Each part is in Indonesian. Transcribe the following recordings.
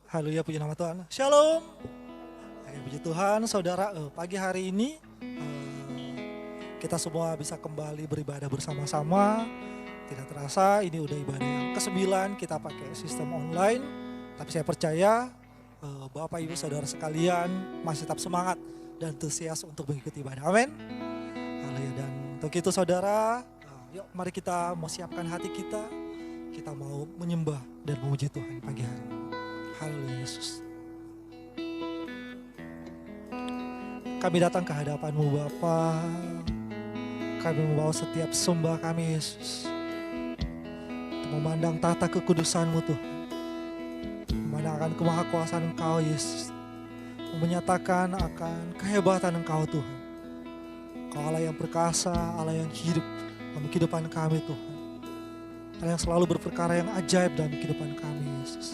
Haleluya, puji nama Tuhan. Shalom. Oke, puji Tuhan, saudara. Pagi hari ini kita semua bisa kembali beribadah bersama-sama. Tidak terasa ini udah ibadah yang ke-9 kita pakai sistem online. Tapi saya percaya Bapak Ibu Saudara sekalian masih tetap semangat dan antusias untuk mengikuti ibadah. Amin. Haleluya. Dan untuk itu saudara, yuk mari kita mau siapkan hati kita. Kita mau menyembah dan memuji Tuhan pagi hari ini. Haleluya Yesus. Kami datang ke hadapan-Mu Bapa. Kami membawa setiap sembah kami Yesus. Untuk memandang tata kekudusan-Mu Tuhan. Memandangkan kemahakuasaan Engkau Yesus. Menyatakan akan kehebatan Engkau Tuhan. Engkau Allah yang perkasa, Allah yang hidup dalam kehidupan kami Tuhan. Allah yang selalu berperkara yang ajaib dalam kehidupan kami Yesus.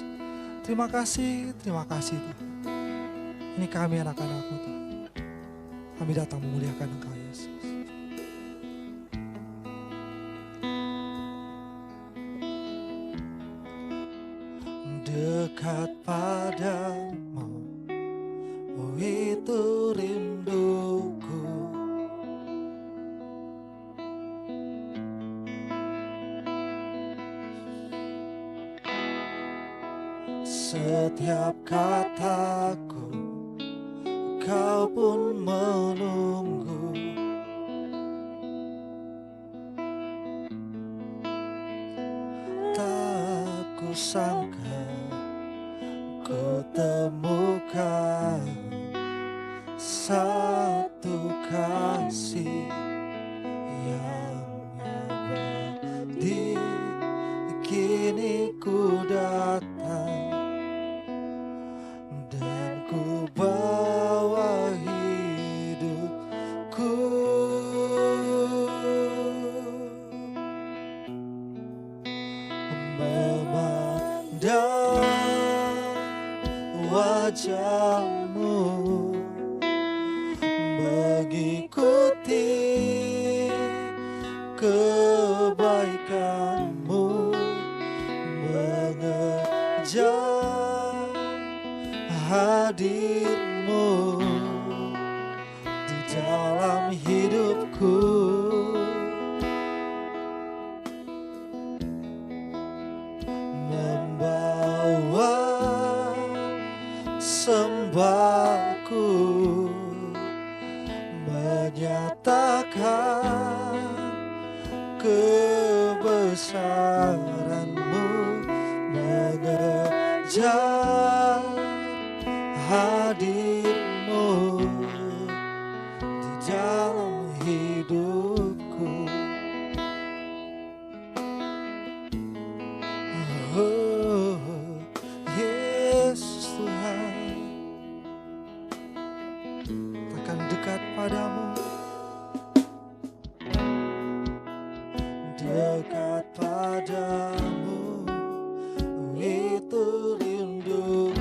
Terima kasih Tuhan. Ini kami anak-anak-Mu Tuhan. Kami datang memuliakan Engkau Yesus. Dekat padamu, oh itu rinduku. Setiap kataku, Kau pun menunggu. Tak kusangka ku temukan satu kasih yang abadi. Kini ku datang dan ku bawa hidupku, memandang wajah-Mu, mengikuti kebaikan-Mu, mengejar hadir-Mu di dalam hidupku. Membawa sembahku, menyatakan kebesaran-Mu, mengejar hadir-Mu di dalam hidupku. Oh, Yesus Tuhan, takkan dekat padamu, dekat padamu, itu rinduku.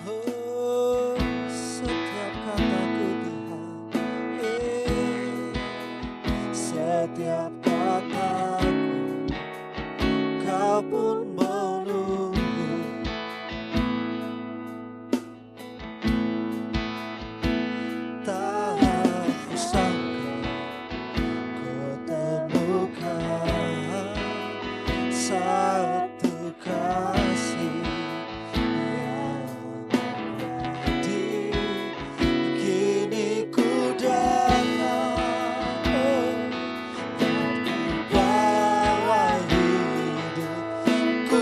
Oh, setiap kataku Tuhan, setiap kataku, Kau pun menunggu. Tak kusangka ku temukan satu kasih yang abadi. Kini ku datang, dan ku bawa hidupku,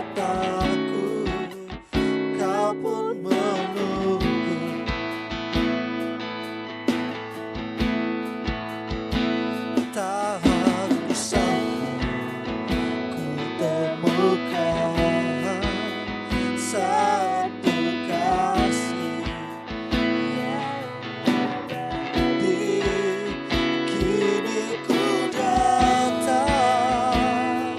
mataku, kau pun menunggu. Tak bisa ku temukan satu kasih yang abadi. Kini ku datang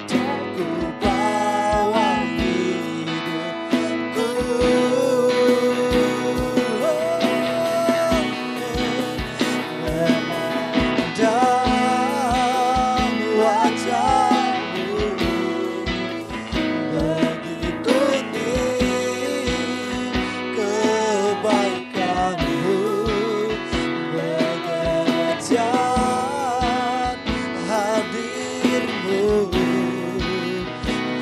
dan ku bawa hidupku. Memandang wajahmu, begitu tinggi kebaikanmu, mengejar hadirmu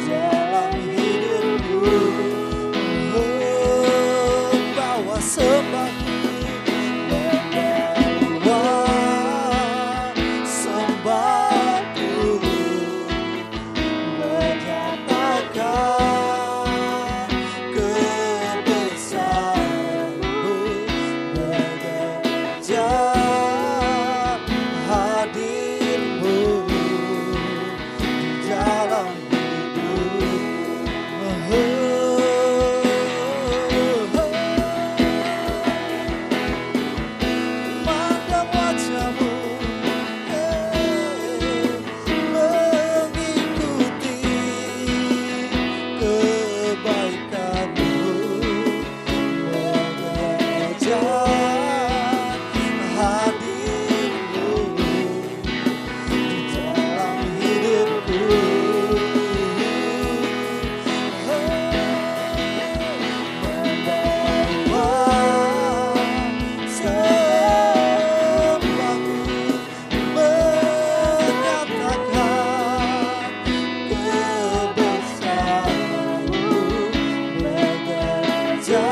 dalam hidupku. Bawa sembahku, membawa sembahku, menyatakan kebesaranmu, mengejar hadirmu di dalam Mandang wajahmu, mengikuti kebaikanmu, mengejar hadirmu di dalam hidupku. Membawa sembahku, menyatakan kebesaranmu, mengejar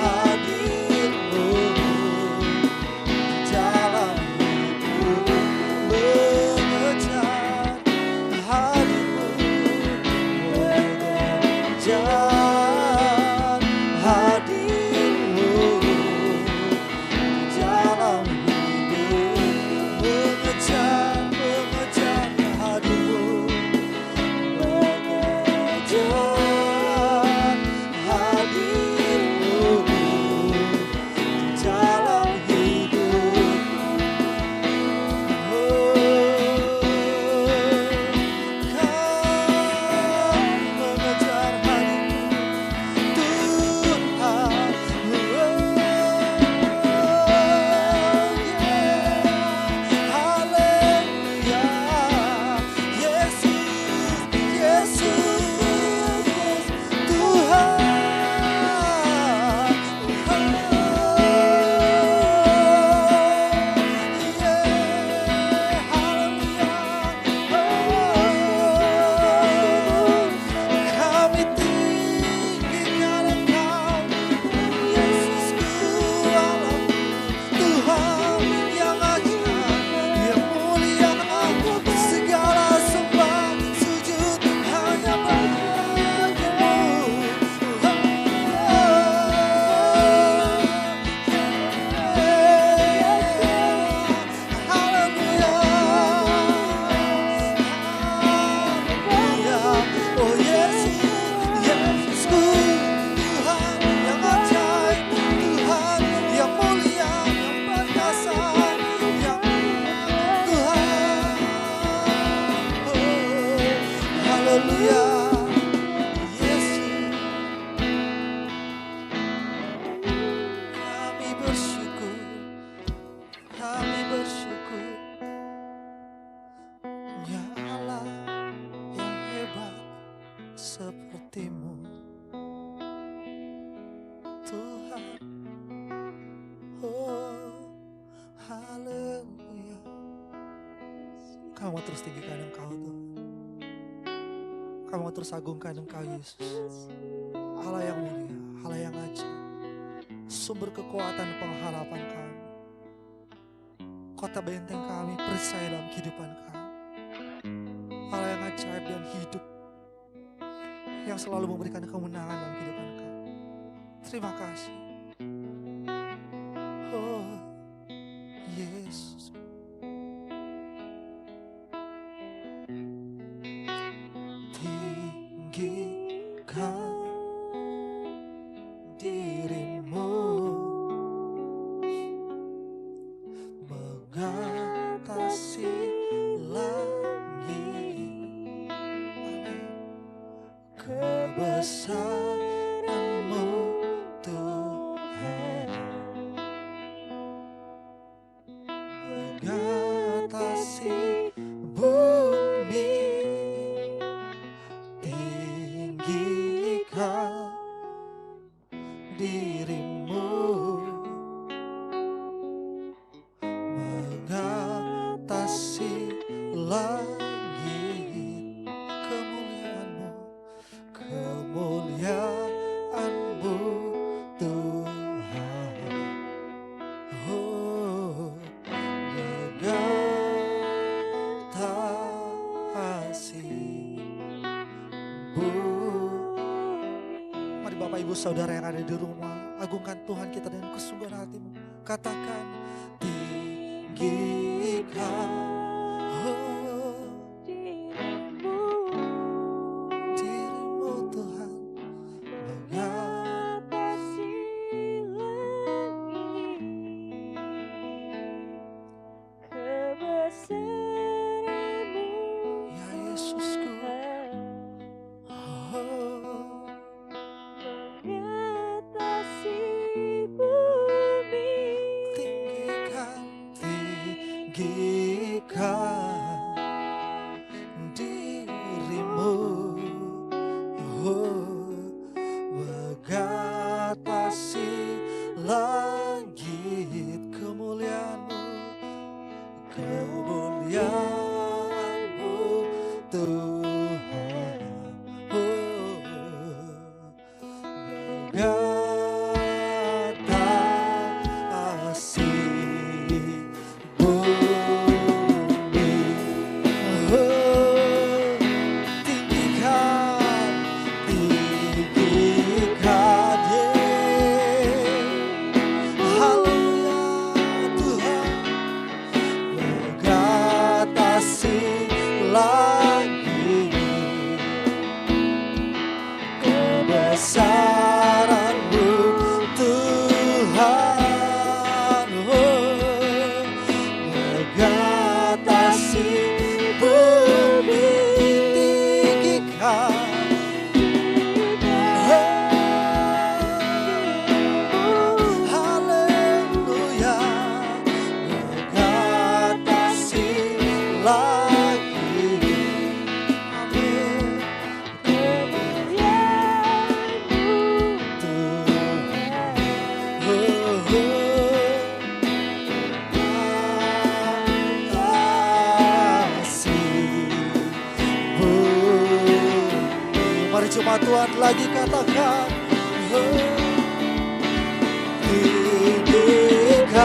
hadirmu di dalam hidupku, mengejar hadirmu, mengejar hadirmu di dalam hidupku, mengejar hadirmu, mengejar hadirmu di dalam hidupku. Kami tinggikan Engkau, Yesusku Allahku, Tuhan yang ajaib, yang mulia. Segala sembah sujud hanya bagimu. Oh Yesus, Yesusku, Tuhan yang ajaib, Tuhan yang mulia, yang perkasa, yang Tuhan. Oh, haleluya, Yesus. Kami bersyukur, kami bersyukur, ya Allah yang hebat sepertimu, Tuhan. Oh, haleluya. Kamu terus tinggikan Engkau, Tuhan. Kamu terus agungkan Engkau, Yesus. Allah yang mulia, Allah yang ajaib, sumber kekuatan pengharapan kami, kota benteng kami, perisai dalam kehidupan kami. Allah yang ajaib dan hidup yang selalu memberikan kemenangan dalam kehidupan kami. Terima kasih. Oh, Yesus. Tinggikan dirimu mengatasi langit. Kebesaran-Mu Tuhan mengatasi bumi. Tinggikan dirimu mengatasi langit. Kemuliaan-Mu, kemuliaan-Mu Tuhan. Oh, mengatasi bumi. Mari Bapak Ibu Saudara yang ada di rumah, agungkan Tuhan kita dengan kesungguhan hatimu. Katakan, tinggikan dirimu Tuhan mengatasi langit. Kebesaran-Mu ya Yesusku. Mengatasi bumi. Tinggikan dirimu, mengatasi langit. Kemuliaan-Mu, kemuliaan-Mu Tuhan. Mengatasi bumi. Tinggikan, tinggikan, haleluya Tuhan. Mengatasi langit. Kebesaran-Mu Tuhan, mengatasi bumi. Tinggikan, haleluya, mengatasi langit. Amin. Mari cuma Tuhan lagi katakan, tinggikan,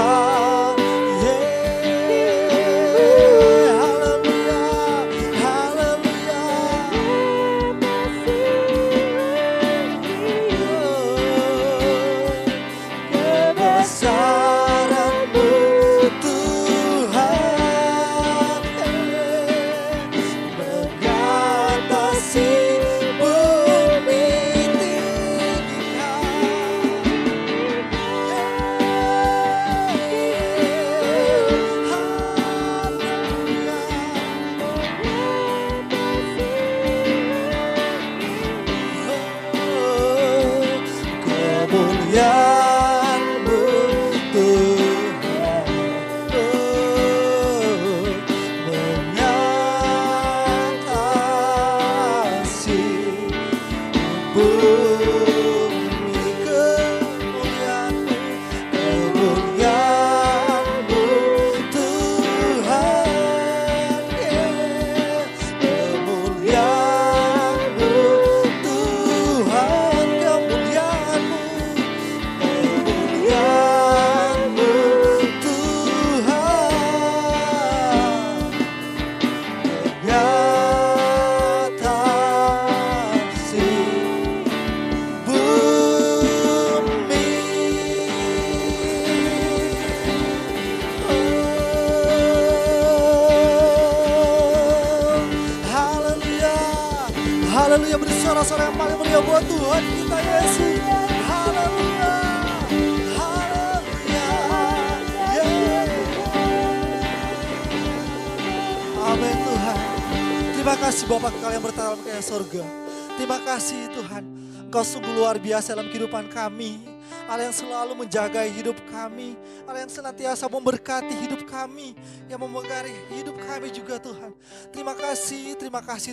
haleluya, haleluya. Kebesaran-Mu Tuhan, mengatasi bumi. Kemuliaan-Mu Tuhan, mengatasi Haleluya, bersorak-sorai yang paling meriah buat Tuhan kita Yesus. Haleluya. Haleluya. Amin Tuhan. Terima kasih Bapa kekal yang bertahan kayak surga. Terima kasih Tuhan. Engkau sungguh luar biasa dalam kehidupan kami. Allah yang selalu menjaga hidup kami. Allah yang senantiasa memberkati hidup kami. Yang memegari hidup kami juga Tuhan. Terima kasih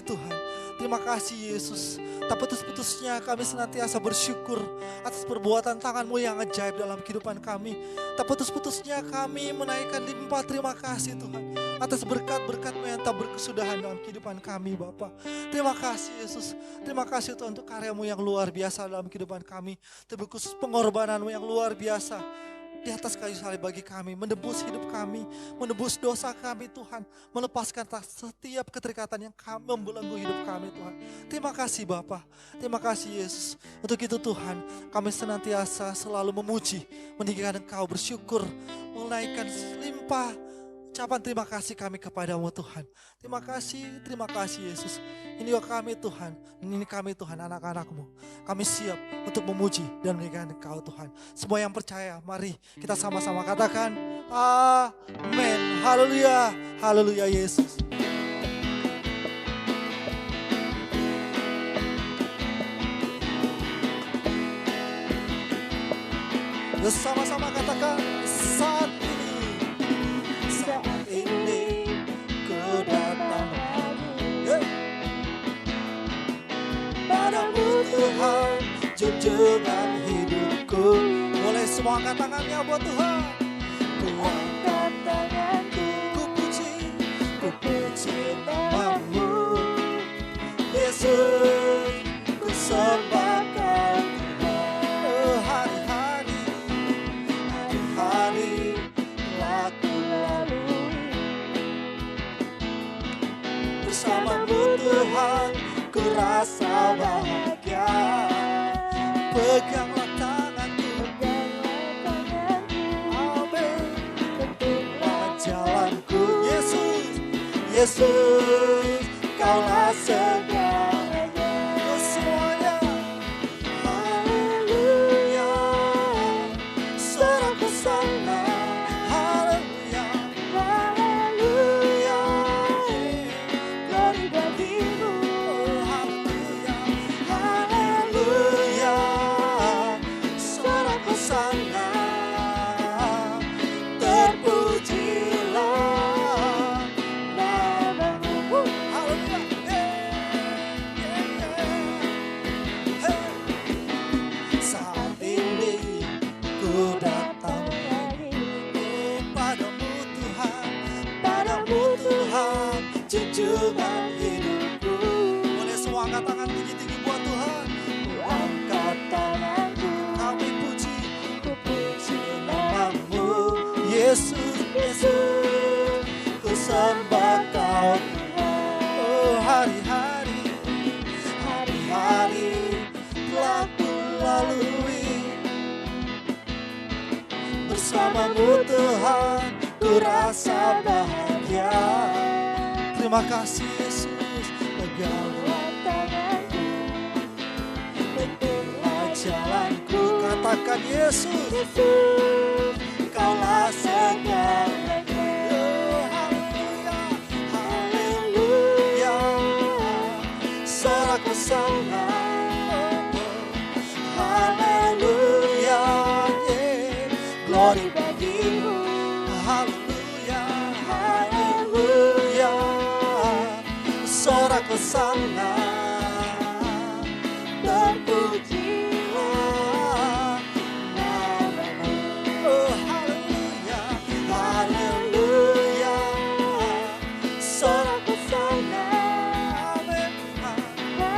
Tuhan. Terima kasih Yesus. Tak putus-putusnya kami senantiasa bersyukur atas perbuatan tangan-Mu yang ajaib dalam kehidupan kami. Tak putus-putusnya kami menaikkan limpah terima kasih Tuhan. Atas berkat-berkat-Mu yang tak berkesudahan dalam kehidupan kami Bapa. Terima kasih Yesus. Terima kasih Tuhan untuk karya-Mu yang luar biasa dalam kehidupan kami. Terkhusus pengorbanan-Mu yang luar biasa di atas kayu salib bagi kami, menebus hidup kami, menebus dosa kami Tuhan, melepaskan setiap keterikatan yang membelenggu hidup kami Tuhan. Terima kasih Bapa, terima kasih Yesus. Untuk itu Tuhan, kami senantiasa selalu memuji, meninggikan Engkau, bersyukur, menaikkan limpah ucapan terima kasih kami kepadamu Tuhan. Terima kasih Yesus. Ini kami Tuhan, ini kami Tuhan, anak-anak-Mu. Kami siap untuk memuji dan meninggikan Engkau Tuhan. Semua yang percaya, mari kita sama-sama katakan amin. Haleluya, haleluya Yesus. Sama-sama katakan saat ini ku datang padamu Tuhan, junjungan hidupku. Boleh semua angkat tangannya buat Tuhan. Ku angkat tanganku, ku puji namamu Yesus, ku sembahkan Tuhan. Hari-hari telah ku lalui bersamamu Tuhan, ku rasa bahagia. Peganglah tanganku, amin. Tentulah jalanku, Yesus, Kaulah segalanya. Semuanya, haleluya. Soraku sana, haleluya, haleluya. Glory bagimu, haleluya, haleluya. Soraku sana, terpujilah namamu, haleluya. Saat ini ku datang padamu Tuhan, junjungan hidupku. Boleh semua angkat tangan tinggi-tinggi buat Tuhan. Ku angkat tanganku, kami puji namamu Yesus, ku sembah Kau Tuhan. Oh hari-hari telah ku lalui bersamamu Tuhan, ku rasa bahagia. Terima kasih Yesus, peganglah tanganku, tentulah jalanku. Katakan Yesus, Kaulah segalanya. Oh, haleluya, haleluya. Soraku sana, haleluya, yeah. Glory bagimu, haleluya, haleluya. Soraku sana, terpujilah namamu. Oh haleluya, haleluya. Soraku sana, amin, haleluya,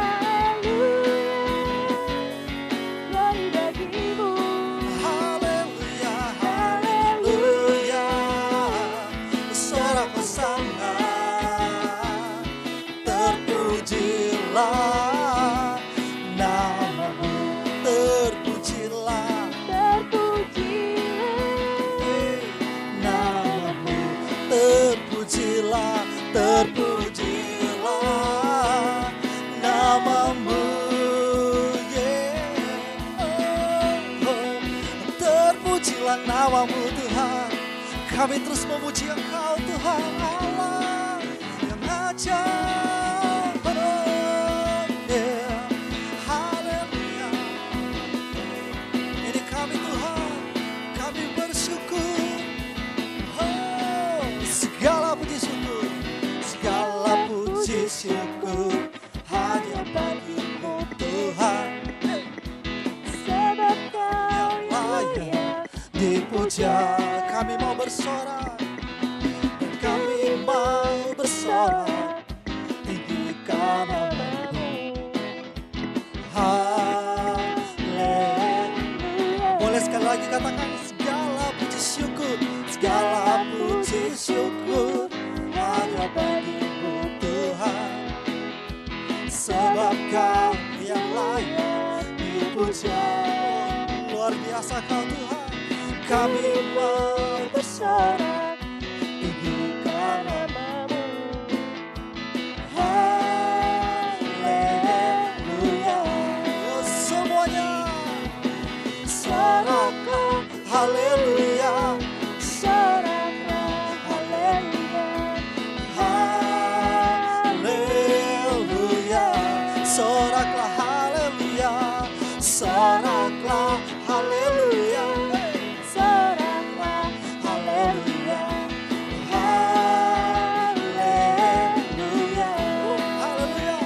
haleluya. Soraku sana, terpujilah namamu, terpujilah namamu, terpujilah namamu. namamu Tuhan. Kami terus memuji Engkau Tuhan Allah yang ajaib. Haleluya. Ini kami Tuhan, kami bersyukur. Oh, segala puji syukur, segala puji syukur hanya bagi-Mu Tuhan. Sebab Kau Layak dipuja, kami mau bersorak, kami mau bersorak, tinggikan namamu. Haleluya. Boleh sekali lagi katakan segala puji syukur, segala puji syukur hanya bagi-Mu Tuhan. Sebab Kau yang layak dipuja. Luar biasa Kau Tuhan. Kami mau bersorak, tinggikan namamu. Haleluya. Oh, semuanya soraklah haleluya. soraklah haleluya. Haleluya. Soraklah haleluya. Soraklah haleluya. Soraklah haleluya. Haleluya. Haleluya.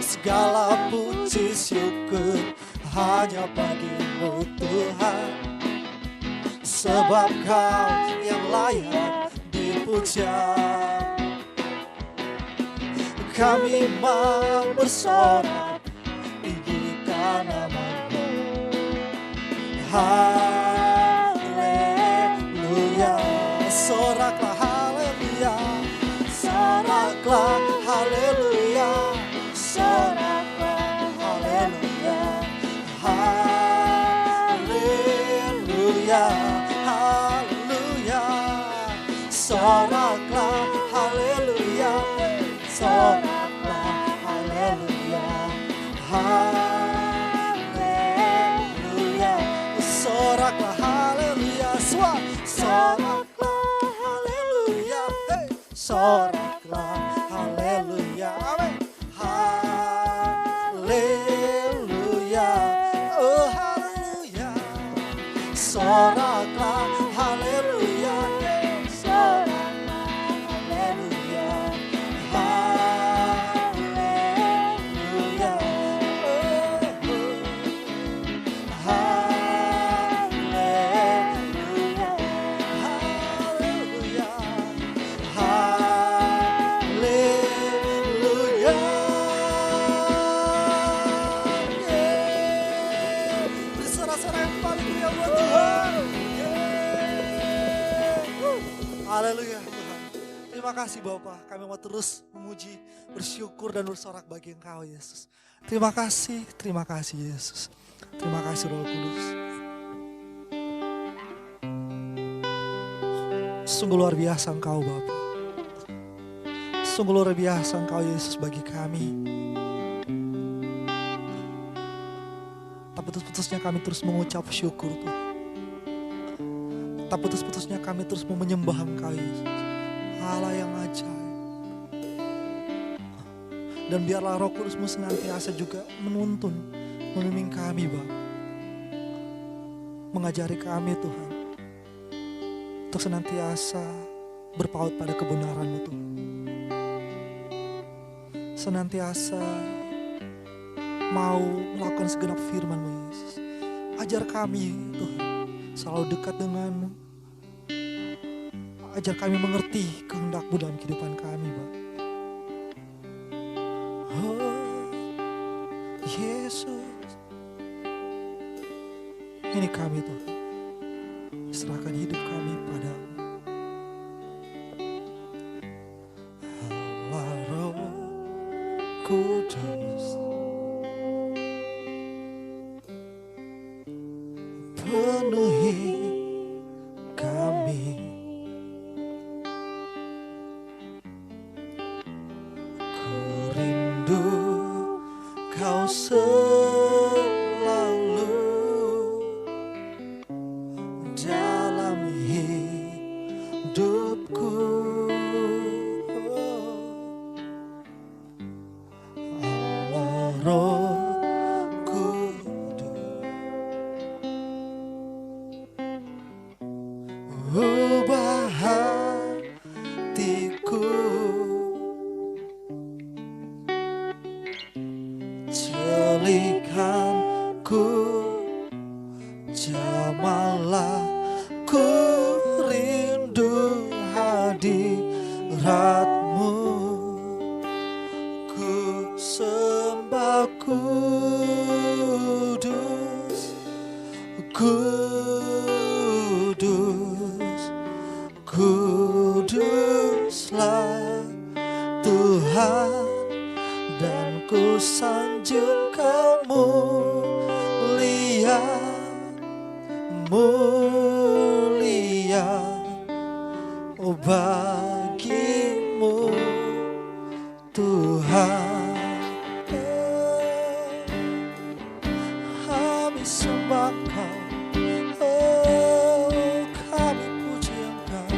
Segala puji syukur hanya bagi-Mu Tuhan. Sebab Kau yang layak dipuja. Kami mau bersorak, tinggikan namamu. Haleluya. Soraklah haleluya. Soraklah haleluya. Soraklah Haleluya. Haleluya. Haleluya. Soraklah haleluya. Soraklah haleluya. Haleluya. Soraklah haleluya. Soraklah haleluya. Hey. Soraklah haleluya. Amin. Haleluya. Oh haleluya. Soraklah haleluya. soraklah haleluya. Haleluya. Haleluya. Haleluya. Haleluya. Bersorak-sorak yang paling mulia buat Tuhan. Haleluya Tuhan. Terima kasih Bapa, kami mau terus memuji, bersyukur dan bersorak bagi Engkau Yesus. Terima kasih Yesus. Terima kasih Roh Kudus. Sungguh luar biasa Engkau Bapa. Sungguh luar biasa Engkau Yesus bagi kami. Tak putus-putusnya kami terus mengucap syukur Tuhan. Tak putus-putusnya kami terus mau menyembah Engkau Yesus. Allah yang ajaib. Dan biarlah Roh Kudus-Mu senantiasa juga menuntun, membimbing kami Bapa. Mengajari kami Tuhan. Untuk senantiasa berpaut pada kebenaran-Mu Tuhan. Senantiasa mau melakukan segenap firman-Mu Yesus. Ajar kami Tuhan selalu dekat dengan-Mu. Ajar kami mengerti kehendak-Mu dalam kehidupan kami Bapa. Oh Yesus, ini kami Tuhan, serahkan hidup kami padamu. Allah Roh Kudus, penuhi kami. Ku rindu Kau selalu Ratmu ku sembah kudus, kudus, kuduslah Tuhan, dan ku sanjung Kau mulia, mulia, oh bagimu Tuhan. Kami sembah Kau, oh kami puji Engkau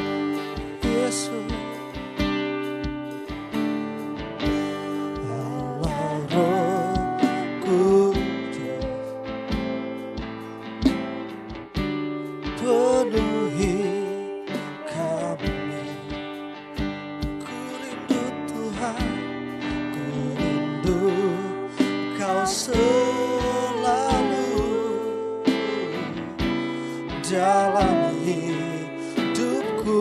Yesus. Allah Roh Kudus, penuhi kami. Ku rindu Tuhan, ku rindu Kau selalu dalam hidupku,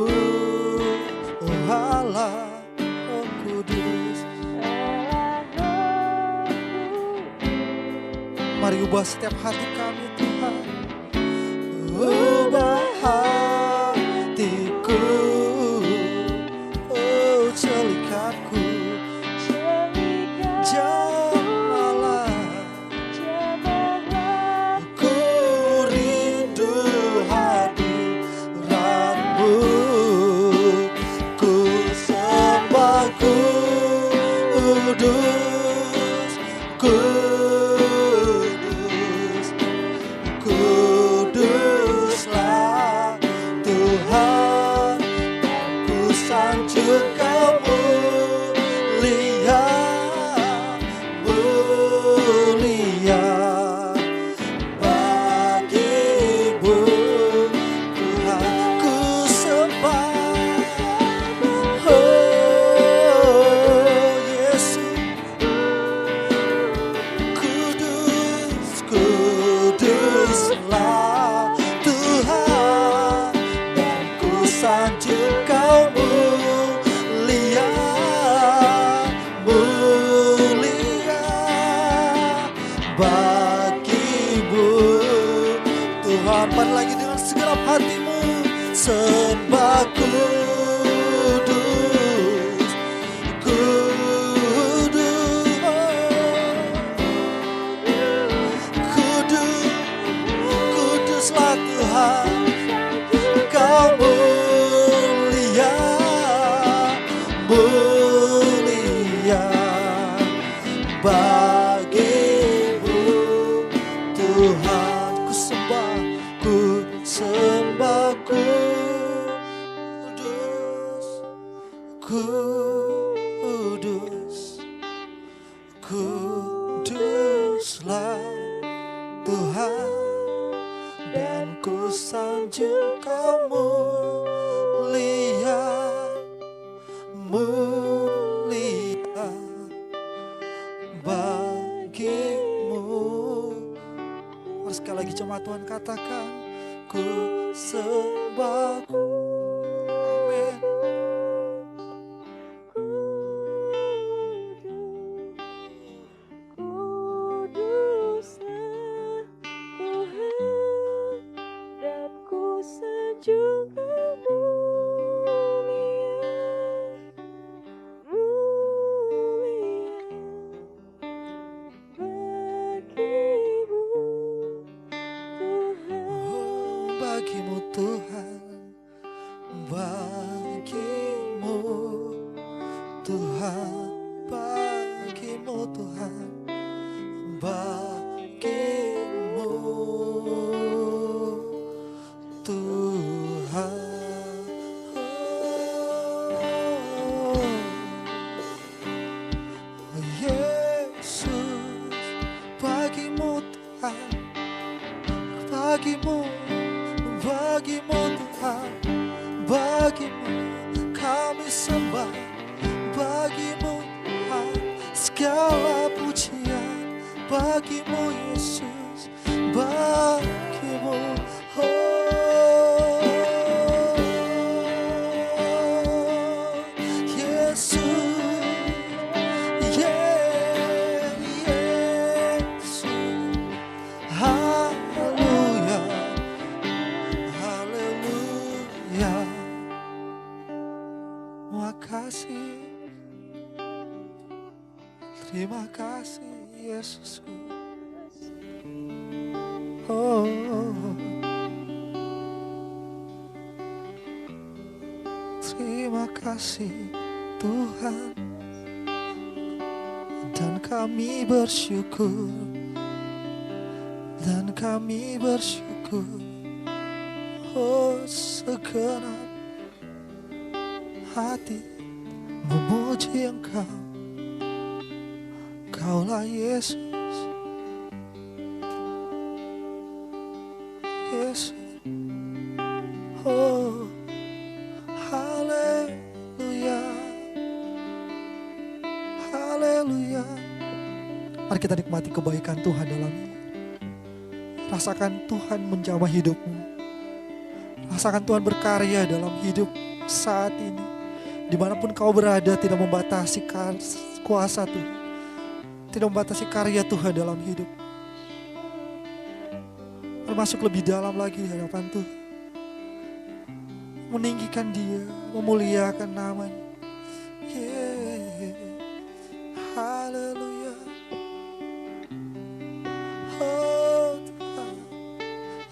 oh Allah, oh Kudus. Mari ubah setiap hati kami Tuhan, ubah hatiku, oh celikatku, jamalah, ku rindu hadiratmu, ku sembah kudus, kudus, kuduslah Tuhan, ku sanjung Kau mulia, mulia bagimu Tuhan, ku sembah, oh Yesus. Kudus, kuduslah Tuhan, dan ku sanjung Kau mulia, mulia bagimu Tuhan. Mari lagi dengan segenap hatimu sembah kudus, kudus, kudus, kuduslah Tuhan, Kau mulia, mulia bagimu Tuhan. Ku sembah, ku sembah kudus, kudus, kuduslah Tuhan, dan ku sanjung Kau mulia, mulia bagimu. Mari sekali lagi jemaat Tuhan katakan, ku sembah. Amin. Kuduslah Tuhan, dan ku sanjung Kau mulia, mulia bagimu Tuhan. Oh, bagimu Tuhan, bagimu Tuhan, bagimu Tuhan, bagimu Tuhan. Oh Yesus, bagimu Tuhan, bagimu, bagimu Tuhan, bagimu kami sembah, bagimu Tuhan segala pujian, bagimu Yesus, bagimu, oh kasih. Terima kasih Yesusku. Oh, terima kasih Tuhan. Dan kami bersyukur. Dan kami bersyukur. Oh, segenap hati memuji Engkau. Kaulah Yesus. Yesus. Oh, haleluya. Haleluya. Mari kita nikmati kebaikan Tuhan dalam ini. Rasakan Tuhan menjamah hidupmu. Rasakan Tuhan berkarya dalam hidup saat ini. Dimanapun kau berada, tidak membatasi kuasa Tuhan. Tidak membatasi karya Tuhan dalam hidup. Mari masuk lebih dalam lagi di hadapan Tuhan. Meninggikan Dia, memuliakan namanya. Yeah. Haleluya. Oh Tuhan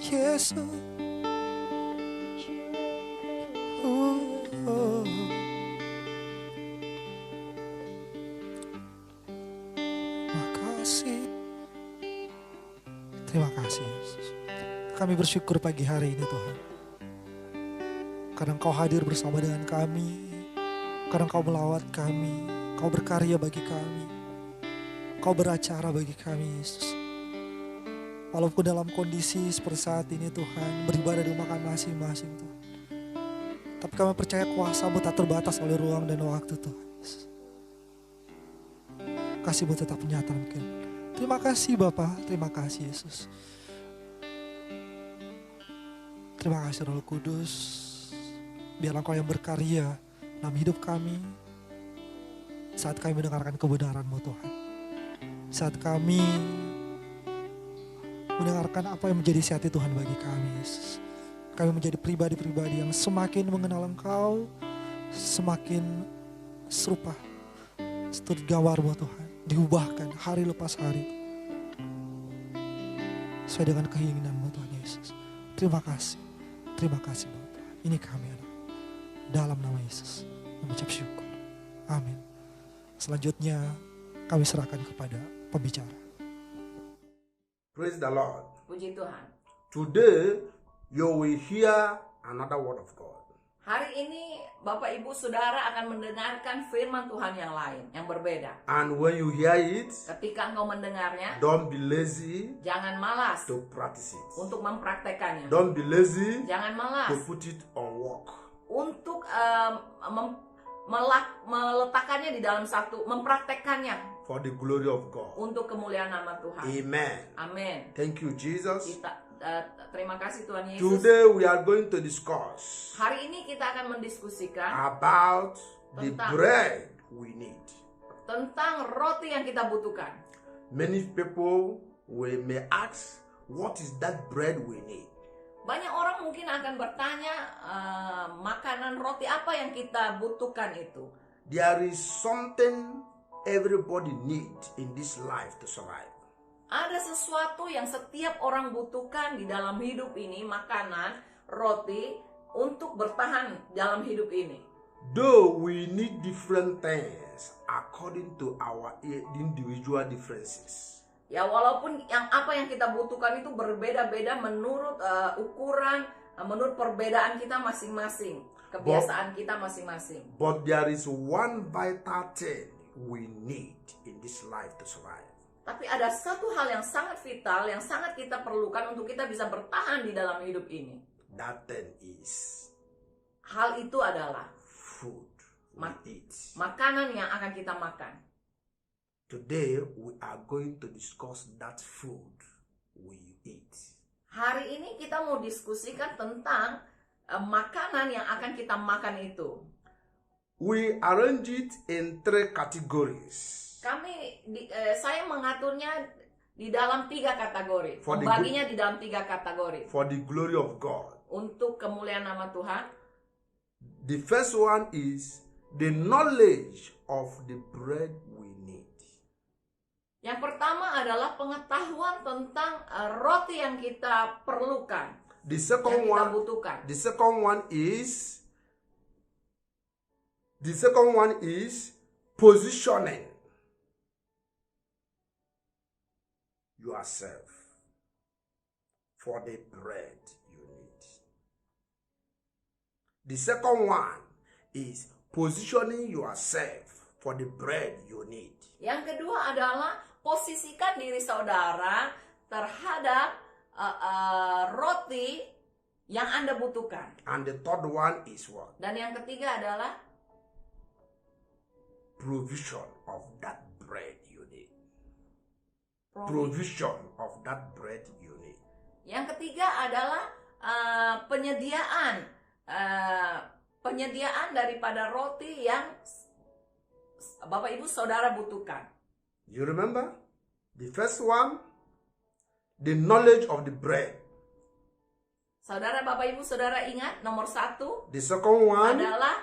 Yesus. Terima kasih Yesus. Kami bersyukur pagi hari ini Tuhan. Karena Engkau hadir bersama dengan kami. Karena Engkau melawat kami. Engkau berkarya bagi kami. Engkau beracara bagi kami Yesus. Walaupun dalam kondisi seperti saat ini Tuhan, beribadah di rumah kami masing-masing Tuhan. Tapi kami percaya kuasa-Mu tak terbatas oleh ruang dan waktu Tuhan Yesus. Kasih-Mu tetap nyata mungkin. Terima kasih Bapa, terima kasih Yesus. Terima kasih Roh Kudus. Biarlah Engkau yang berkarya dalam hidup kami. Saat kami mendengarkan kebenaran-Mu Tuhan. Saat kami mendengarkan apa yang menjadi isi hati Tuhan bagi kami Yesus. Kami menjadi pribadi-pribadi yang semakin mengenal Engkau. Semakin serupa studi gambar-Mu Tuhan. Diubahkan hari lepas hari sesuai dengan keinginan-Mu Tuhan Yesus. Terima kasih Bapak. Ini kami anak dalam nama Yesus mengucap syukur. Amin. Selanjutnya kami serahkan kepada pembicara. Praise the Lord. Puji Tuhan. Today you will hear another word of God. Hari ini Bapak Ibu Saudara akan mendengarkan firman Tuhan yang lain, yang berbeda. And when you hear it, Ketika engkau mendengarnya, don't be lazy jangan malas to practice it. untuk mempraktekannya. Don't be lazy Jangan to malas put it on work. untuk meletakkannya di dalam satu, mempraktekannya For the glory of God. untuk kemuliaan nama Tuhan. Amen. Amin. Thank you, Jesus. Terima kasih Tuhan Yesus. Today we are going to discuss Hari ini kita akan mendiskusikan about the Tentang- bread we need. tentang roti yang kita butuhkan. Many people may ask, what is that bread we need? Banyak orang mungkin akan bertanya, makanan roti apa yang kita butuhkan itu? There is something everybody needs in this life to survive. Ada sesuatu yang setiap orang butuhkan di dalam hidup ini, makanan, roti, untuk bertahan dalam hidup ini. Though we need different things according to our individual differences. Ya walaupun apa yang kita butuhkan itu berbeda-beda menurut ukuran, menurut perbedaan kita masing-masing, kebiasaan kita masing-masing. But there is one vital thing we need in this life to survive. Tapi ada satu hal yang sangat vital, yang sangat kita perlukan untuk kita bisa bertahan di dalam hidup ini. That thing is Hal itu adalah food we eat. makanan yang akan kita makan. Today we are going to discuss that food we eat. Hari ini kita mau diskusikan tentang makanan yang akan kita makan itu. We arrange it in 3 categories. Saya mengaturnya di dalam 3 kategori, For the membaginya di dalam 3 kategori. For the glory of God. Untuk kemuliaan nama Tuhan, The first one is the knowledge of the bread we need. Yang pertama adalah pengetahuan tentang roti yang kita perlukan, The yang second kita one, butuhkan. the second one is positioning yourself for the bread you need. The second one is positioning yourself for the bread you need. Yang kedua adalah posisikan diri saudara terhadap roti yang Anda butuhkan. And the third one is what? Dan yang ketiga adalah Provision of that bread you need. Provision of that bread you need. Yang ketiga adalah penyediaan daripada roti yang Bapak Ibu Saudara butuhkan. You remember? The first one, the knowledge of the bread. Saudara, Bapak Ibu Saudara ingat nomor 1 The second one, adalah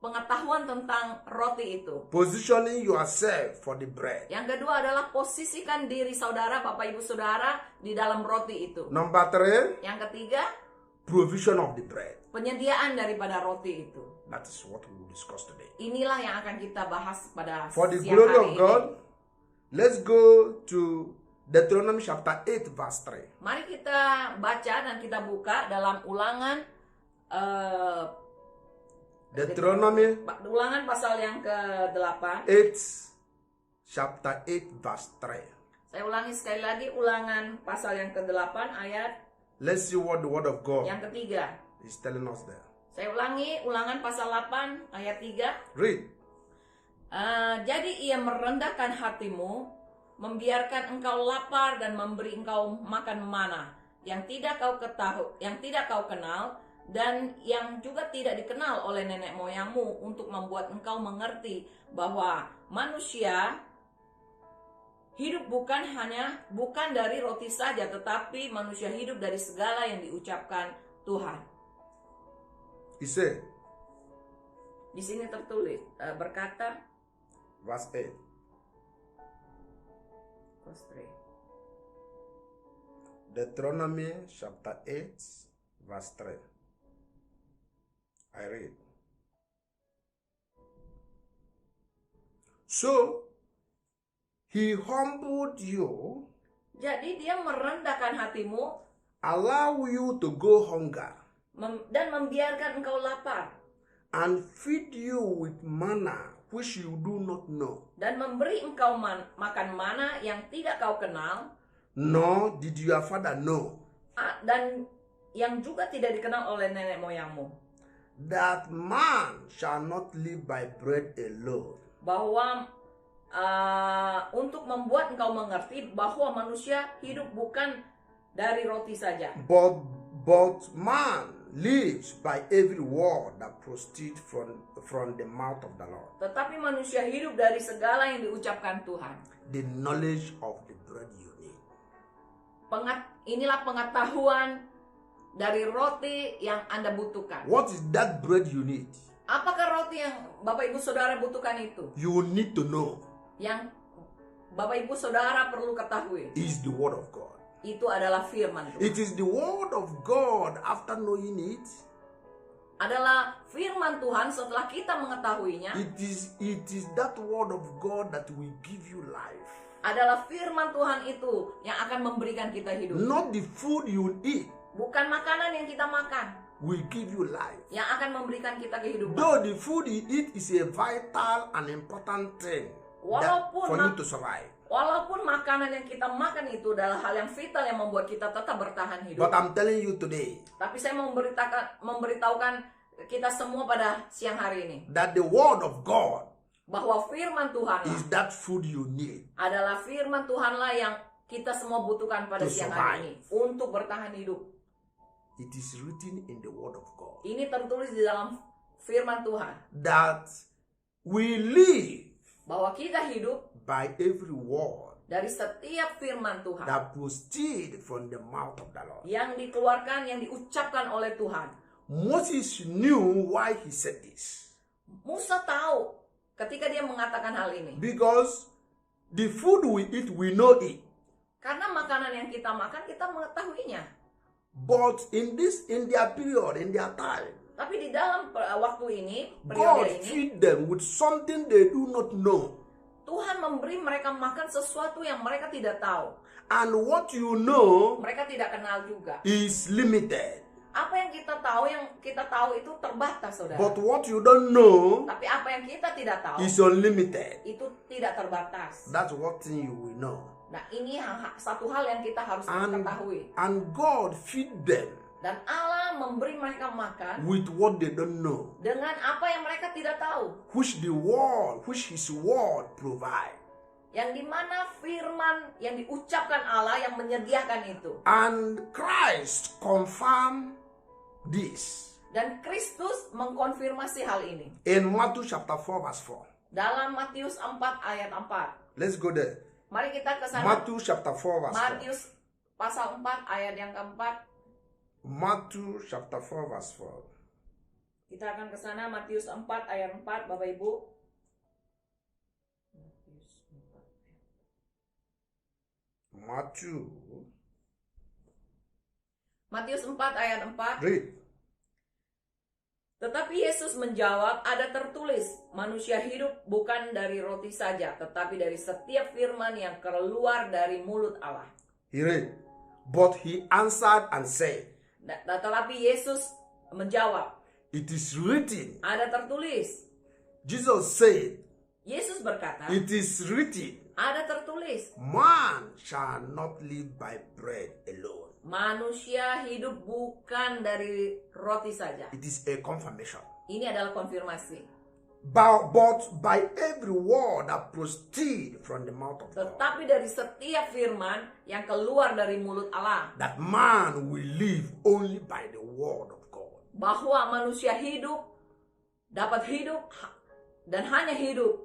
pengetahuan tentang roti itu. positioning yourself for the bread. Yang kedua adalah posisikan diri saudara, Bapak Ibu Saudara di dalam roti itu. Number 3, Yang ketiga, provision of the bread. penyediaan daripada roti itu. That is what we will discuss today. Inilah yang akan kita bahas pada For the siang glory hari of ini. God, let's go to Deuteronomy chapter 8 verse 3. Mari kita baca dan kita buka dalam Ulangan Deuteronomy Ulangan pasal yang ke-8. 8, chapter 8 verse 3. Saya ulangi sekali lagi, Ulangan pasal yang ke-8 ayat Let's see what the word of God yang ketiga. is telling us there. Saya ulangi, Ulangan pasal 8 ayat 3. Read. Jadi ia merendahkan hatimu, membiarkan engkau lapar dan memberi engkau makan mana yang tidak kau kenal dan yang juga tidak dikenal oleh nenek moyangmu, untuk membuat engkau mengerti bahwa manusia hidup bukan dari roti saja, tetapi manusia hidup dari segala yang diucapkan Tuhan. He said, Di sini tertulis berkata, verse 8. verse 3. Deuteronomy chapter 8 verse 3. I read. So he humbled you, Jadi dia merendahkan hatimu allow you to go hunger, dan membiarkan engkau lapar, and feed you with manna which you do not know, dan memberi engkau makan mana yang tidak kau kenal, nor did your father know, dan yang juga tidak dikenal oleh nenek moyangmu, that man shall not live by bread alone, bahwa untuk membuat engkau mengerti bahwa manusia hidup bukan dari roti saja, but man lives by every word that proceeds from the mouth of the Lord. tetapi manusia hidup dari segala yang diucapkan Tuhan. The knowledge of the bread you need. Inilah pengetahuan dari roti yang Anda butuhkan. What is that bread you need? Apakah roti yang Bapak Ibu Saudara butuhkan itu? You need to know Yang Bapak Ibu Saudara perlu ketahui, is the word of God. itu adalah firman Tuhan. It is the word of God. After knowing it, Adalah firman Tuhan setelah kita mengetahuinya. it is that word of God that will give you life. Adalah firman Tuhan itu yang akan memberikan kita hidup. Not the food you eat Bukan makanan yang kita makan will give you life. yang akan memberikan kita kehidupan. Though the food you eat is a vital and important thing for you to survive. Walaupun makanan yang kita makan itu adalah hal yang vital yang membuat kita tetap bertahan hidup. But I'm telling you today Tapi saya mau memberitahukan kita semua pada siang hari ini that the word of God bahwa firman Tuhan is that food you need adalah firman Tuhanlah yang kita semua butuhkan pada To siang hari ini untuk bertahan hidup. It is written in the word of God Ini tertulis di dalam firman Tuhan that we live bahwa kita hidup by every word dari setiap firman Tuhan that proceed from the mouth of the Lord. yang dikeluarkan, yang diucapkan oleh Tuhan. Moses knew why he said this. Musa tahu ketika dia mengatakan hal ini. Because the food we eat, we know it. Karena makanan yang kita makan, kita mengetahuinya. But in their period, in their time, Tapi di dalam waktu ini, God periode ini, feed them with something they do not know. Tuhan memberi mereka makan sesuatu yang mereka tidak tahu. And what you know Mereka tidak kenal juga. is limited. Apa yang kita tahu itu terbatas, saudara. But what you don't know Tapi apa yang kita tidak tahu is unlimited. itu tidak terbatas. That's what thing you will know. Nah, ini satu hal yang kita harus ketahui. And God feed them Dan Allah memberi mereka makan with what they don't know, dengan apa yang mereka tidak tahu. which His word provide. Yang dimana firman yang diucapkan Allah yang menyediakan itu. And Christ confirm this Dan Kristus mengkonfirmasi hal ini. in Matthew chapter 4 verse 4. Dalam Matius 4 ayat 4. Let's go there. Mari kita ke sana. Matthew chapter 4 verse 4. Matius pasal 4 ayat yang keempat. Matthew chapter 4 verse 4. Kita akan ke sana, Matius 4 ayat 4, Bapak Ibu. Matius 4 ayat 4. Read. Tetapi Yesus menjawab, ada tertulis, manusia hidup bukan dari roti saja, tetapi dari setiap firman yang keluar dari mulut Allah. He read. But he answered and said, Tetapi Yesus menjawab, it is written. ada tertulis. Jesus said, Yesus berkata, it is written, ada tertulis, man shall not live by bread alone. manusia hidup bukan dari roti saja. It is a confirmation. Ini adalah konfirmasi. But by every word that proceed from the mouth of God, Tetapi dari setiap firman yang keluar dari mulut Allah, that man will live only by the word of God. bahwa manusia dapat hidup dan hanya hidup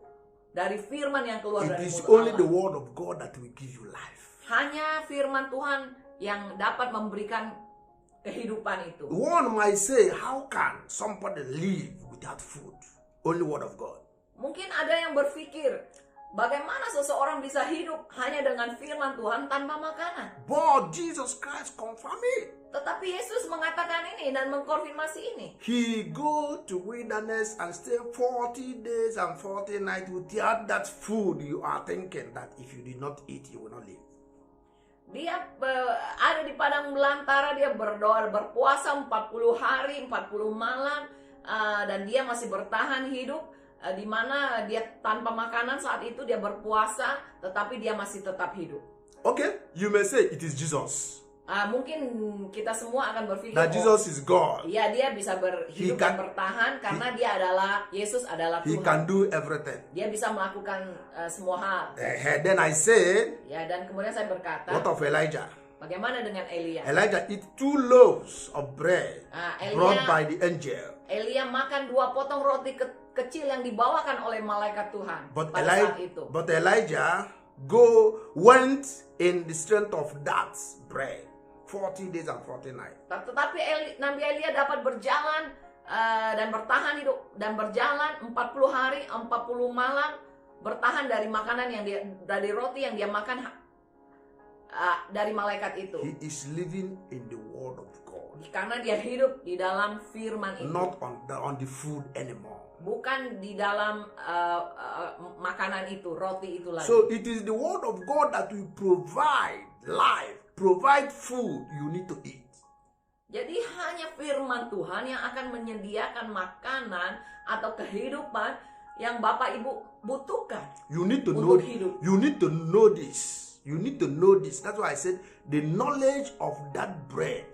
dari firman yang keluar It dari is mulut only the Allah. word of God that will give you life. Hanya firman Tuhan yang dapat memberikan kehidupan itu. One might say, how can somebody live without food? Only word of God. Mungkin ada yang berpikir, bagaimana seseorang bisa hidup hanya dengan firman Tuhan tanpa makanan? But Jesus Christ confirmed it. Tetapi Yesus mengatakan ini dan mengkonfirmasi ini. He go to wilderness and stay 40 days and 40 nights without that food. You are thinking that if you did not eat, you will not live. Dia ada di padang belantara, dia berdoa, berpuasa 40 hari, 40 malam, dan dia masih bertahan hidup, di mana dia tanpa makanan saat itu dia berpuasa, tetapi dia masih tetap hidup. Okay, you may say it is Jesus. Mungkin kita semua akan berpikir, That Jesus is God. iya dia bisa He hidup can- dan bertahan karena Yesus adalah He Tuhan. can do everything. Dia bisa melakukan semua hal. Then I said, Ya, dan kemudian saya berkata, what of Elijah? bagaimana dengan Elia? Elijah eat 2 loaves of bread brought Elia- by the angel. Elia makan 2 potong roti kecil yang dibawakan oleh malaikat Tuhan But pada saat itu. Elijah went in the strength of that bread 40 days and 40 nights. Tetapi Nabi Elia dapat berjalan dan bertahan hidup dan berjalan 40 hari 40 malam, bertahan dari makanan dari roti yang dia makan dari malaikat itu. He is living in the word of God, Karena dia hidup di dalam firman itu, not on the food anymore. bukan di dalam makanan itu, roti itu lagi. So it is the word of God that will provide life, provide food you need to eat. Jadi hanya firman Tuhan yang akan menyediakan makanan atau kehidupan yang Bapak Ibu butuhkan. You need to know. Untuk hidup. You need to know this. You need to know this. That's why I said the knowledge of that bread.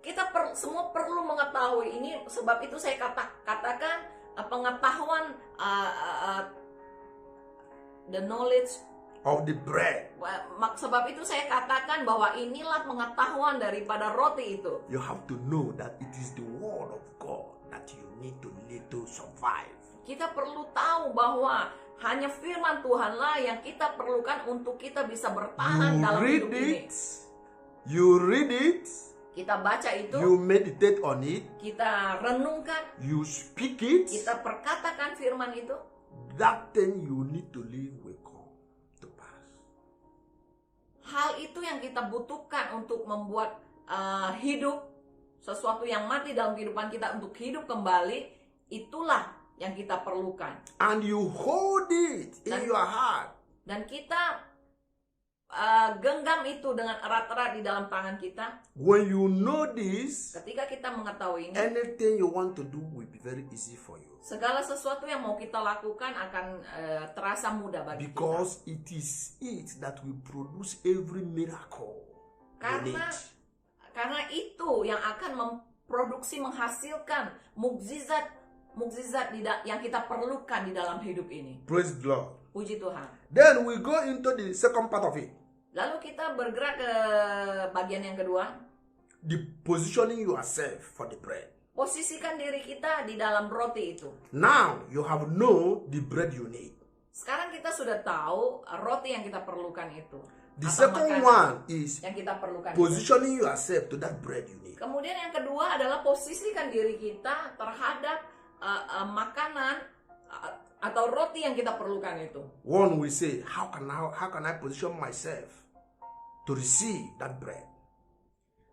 Kita semua perlu mengetahui ini, sebab itu saya katakan pengetahuan, the knowledge. Of the bread. Sebab itu saya katakan bahwa inilah pengetahuan daripada roti itu. You have to know that it is the word of God that you need to live to survive. Kita perlu tahu bahwa hanya firman Tuhanlah yang kita perlukan untuk kita bisa bertahan dalam hidup ini. You read it. kita baca itu, you meditate on it, kita renungkan, you speak it, kita perkatakan firman itu, that thing you need to live will come to pass. hal itu yang kita butuhkan untuk membuat hidup sesuatu yang mati dalam kehidupan kita untuk hidup kembali, itulah yang kita perlukan. And you hold it in your heart. Dan kita genggam itu dengan erat-erat di dalam tangan kita. When you know this, Ketika kita mengetahui ini, anything you want to do will be very easy for you. segala sesuatu yang mau kita lakukan akan terasa mudah bagi kita. Because it is it that will produce every miracle you need. Karena itu yang akan memproduksi, menghasilkan mukjizat yang kita perlukan di dalam hidup ini. Praise the Lord. Puji Tuhan. Then we go into the second part of it. Lalu kita bergerak ke bagian yang kedua. The positioning yourself for the bread. Posisikan diri kita di dalam roti itu. Now you have know the bread you need. Sekarang kita sudah tahu roti yang kita perlukan itu. The Atau second makanan one is yang kita perlukan itu. positioning yourself to that bread you need. Kemudian yang kedua adalah posisikan diri kita terhadap makanan atau roti yang kita perlukan itu. One will say, how can I position myself to receive that bread?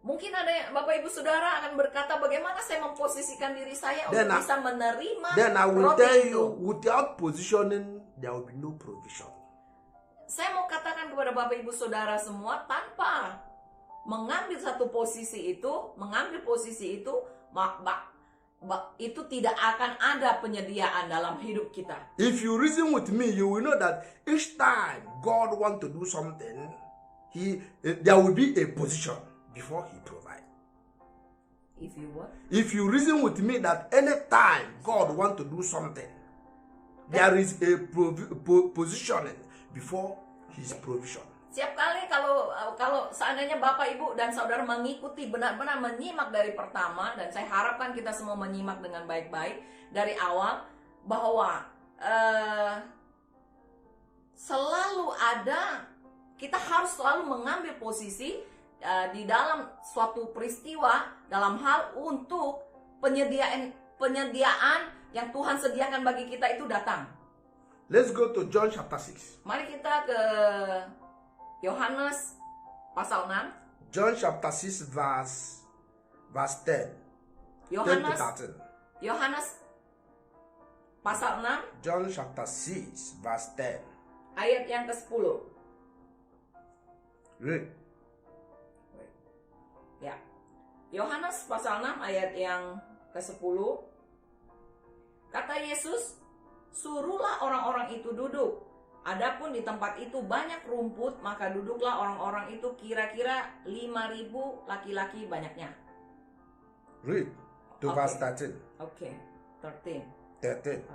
Mungkin ada Bapak Ibu Saudara akan berkata, bagaimana saya memposisikan diri saya untuk bisa menerima Then I will roti tell itu. you, without positioning, there will be no provision. Saya mau katakan kepada Bapak Ibu Saudara semua, tanpa mengambil satu posisi itu, itu tidak akan ada penyediaan dalam hidup kita. If you reason with me, you will know that each time God wants to do something, there will be a position before He provides. If you what? If you reason with me that anytime God wants to do something, there is a positioning before His provision. Setiap kali kalau seandainya Bapak Ibu dan Saudara mengikuti, benar-benar menyimak dari pertama, dan saya harapkan kita semua menyimak dengan baik-baik dari awal, bahwa kita harus selalu mengambil posisi di dalam suatu peristiwa, dalam hal untuk penyediaan yang Tuhan sediakan bagi kita itu datang. Let's go to John chapter 6. Mari kita ke Yohanes pasal 6. John chapter 6 verse 10. 10 to 13. Yohanes pasal 6 John chapter 6 verse 10. ayat yang ke-10. Read. Ya. Yohanes pasal 6 ayat yang ke-10. Kata Yesus, "Suruhlah orang-orang itu duduk. Adapun di tempat itu banyak rumput, maka duduklah orang-orang itu, kira-kira 5.000 laki-laki banyaknya." Read to Okay. verse 13. Oke, 13. 13.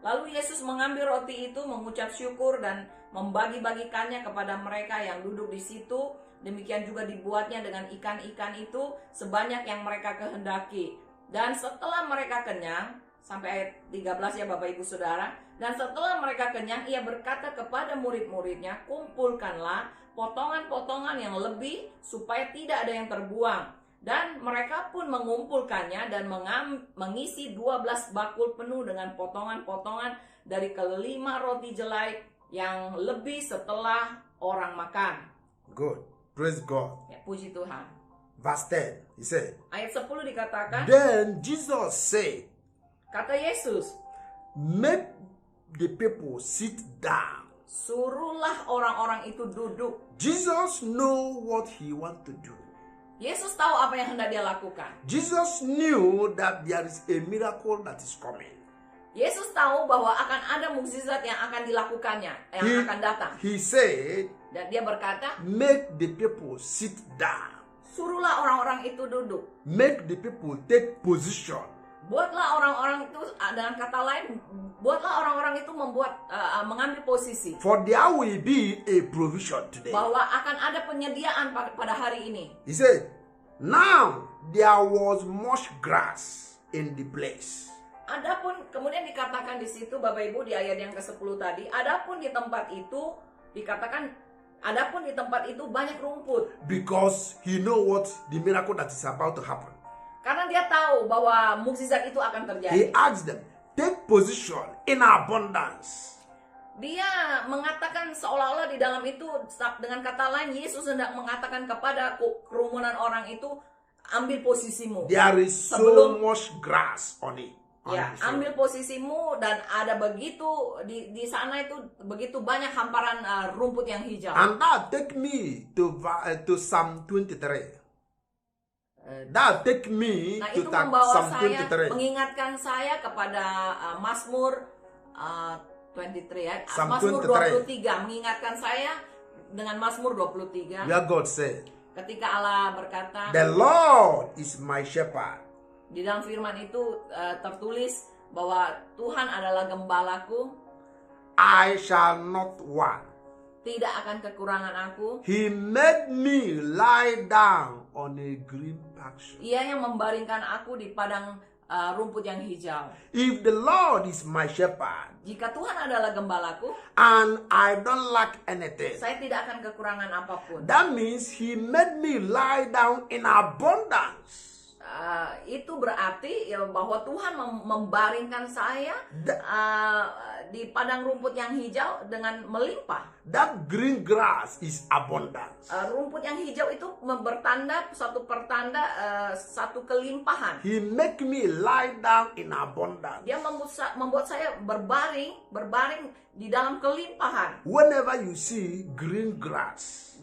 Lalu Yesus mengambil roti itu, mengucap syukur dan membagi-bagikannya kepada mereka yang duduk di situ. Demikian juga dibuatnya dengan ikan-ikan itu sebanyak yang mereka kehendaki. Dan setelah mereka kenyang, sampai ayat 13 ya Bapak Ibu Saudara. Dan setelah mereka kenyang, ia berkata kepada murid-muridnya, "Kumpulkanlah potongan-potongan yang lebih supaya tidak ada yang terbuang." Dan mereka pun mengumpulkannya dan mengisi 12 bakul penuh dengan potongan-potongan dari kelima roti jelai yang lebih setelah orang makan. Good. Praise God. Ya, puji Tuhan. Verse 10. He said, Ayat 10 dikatakan, Then Jesus said, kata Yesus, make the people sit down. suruhlah orang-orang itu duduk. Jesus know what he want to do. Yesus tahu apa yang hendak dia lakukan. Jesus knew that there is a miracle that is coming. Yesus tahu bahwa akan ada mukjizat yang akan dilakukannya, yang akan datang. He said, Dan dia berkata, make the people sit down. suruhlah orang-orang itu duduk. Make the people take position. Buatlah orang-orang itu, dengan kata lain, buatlah orang-orang itu mengambil posisi. For there will be a provision today. Bahwa akan ada penyediaan pada hari ini. He said, now there was much grass in the place. Adapun kemudian dikatakan di situ Bapak Ibu di ayat yang ke-10 tadi, adapun di tempat itu dikatakan Adapun di tempat itu banyak rumput. because he know what the miracle that is about to happen. Karena dia tahu bahwa mukjizat itu akan He terjadi. asked them, take position in abundance. Dia mengatakan seolah-olah di dalam itu, dengan kata lain, Yesus hendak mengatakan kepada kerumunan orang itu, ambil posisimu. There is so Sebelum- much grass on it. on Ya, the field. ambil posisimu, dan ada begitu di sana itu begitu banyak hamparan rumput yang hijau. And that take me to Psalm 23. That take me Nah, to itu membawa Psalm saya, 23. mengingatkan saya kepada Mazmur 23 ya. Psalm Mazmur 23. 23 mengingatkan saya dengan Mazmur 23 Where God said, ketika Allah berkata, the Lord is my shepherd. di dalam firman itu tertulis bahwa Tuhan adalah gembalaku, I shall not want. tidak akan kekurangan aku. He made me lie down on a green pasture. Ia yang membaringkan aku di padang rumput yang hijau. If the Lord is my shepherd Jika Tuhan adalah gembalaku, and I don't lack anything, saya tidak akan kekurangan apapun. that means he made me lie down in abundance. Itu berarti ya bahwa Tuhan membaringkan saya di padang rumput yang hijau dengan melimpah. That green grass is abundance. Rumput yang hijau itu bertanda satu pertanda satu kelimpahan. He make me lie down in abundance. Dia membuat saya berbaring di dalam kelimpahan. Whenever you see green grass,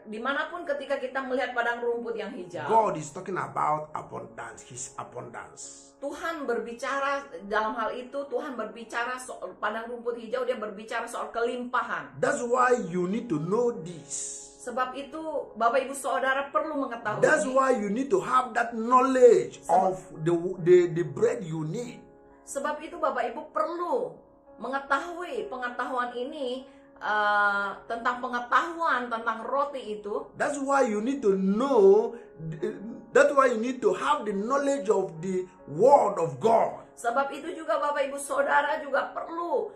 Dimanapun ketika kita melihat padang rumput yang hijau, God is talking about abundance, his abundance. Tuhan berbicara dalam hal itu. Tuhan berbicara soal padang rumput hijau. Dia berbicara soal kelimpahan. That's why you need to know this. Sebab itu Bapak Ibu Saudara perlu mengetahui. That's why you need to have that knowledge of the bread you need. Sebab itu Bapak Ibu perlu mengetahui pengetahuan ini, tentang pengetahuan tentang roti itu. That's why you need to know. That's why you need to have the knowledge of the word of God. Sebab itu juga Bapak Ibu Saudara juga perlu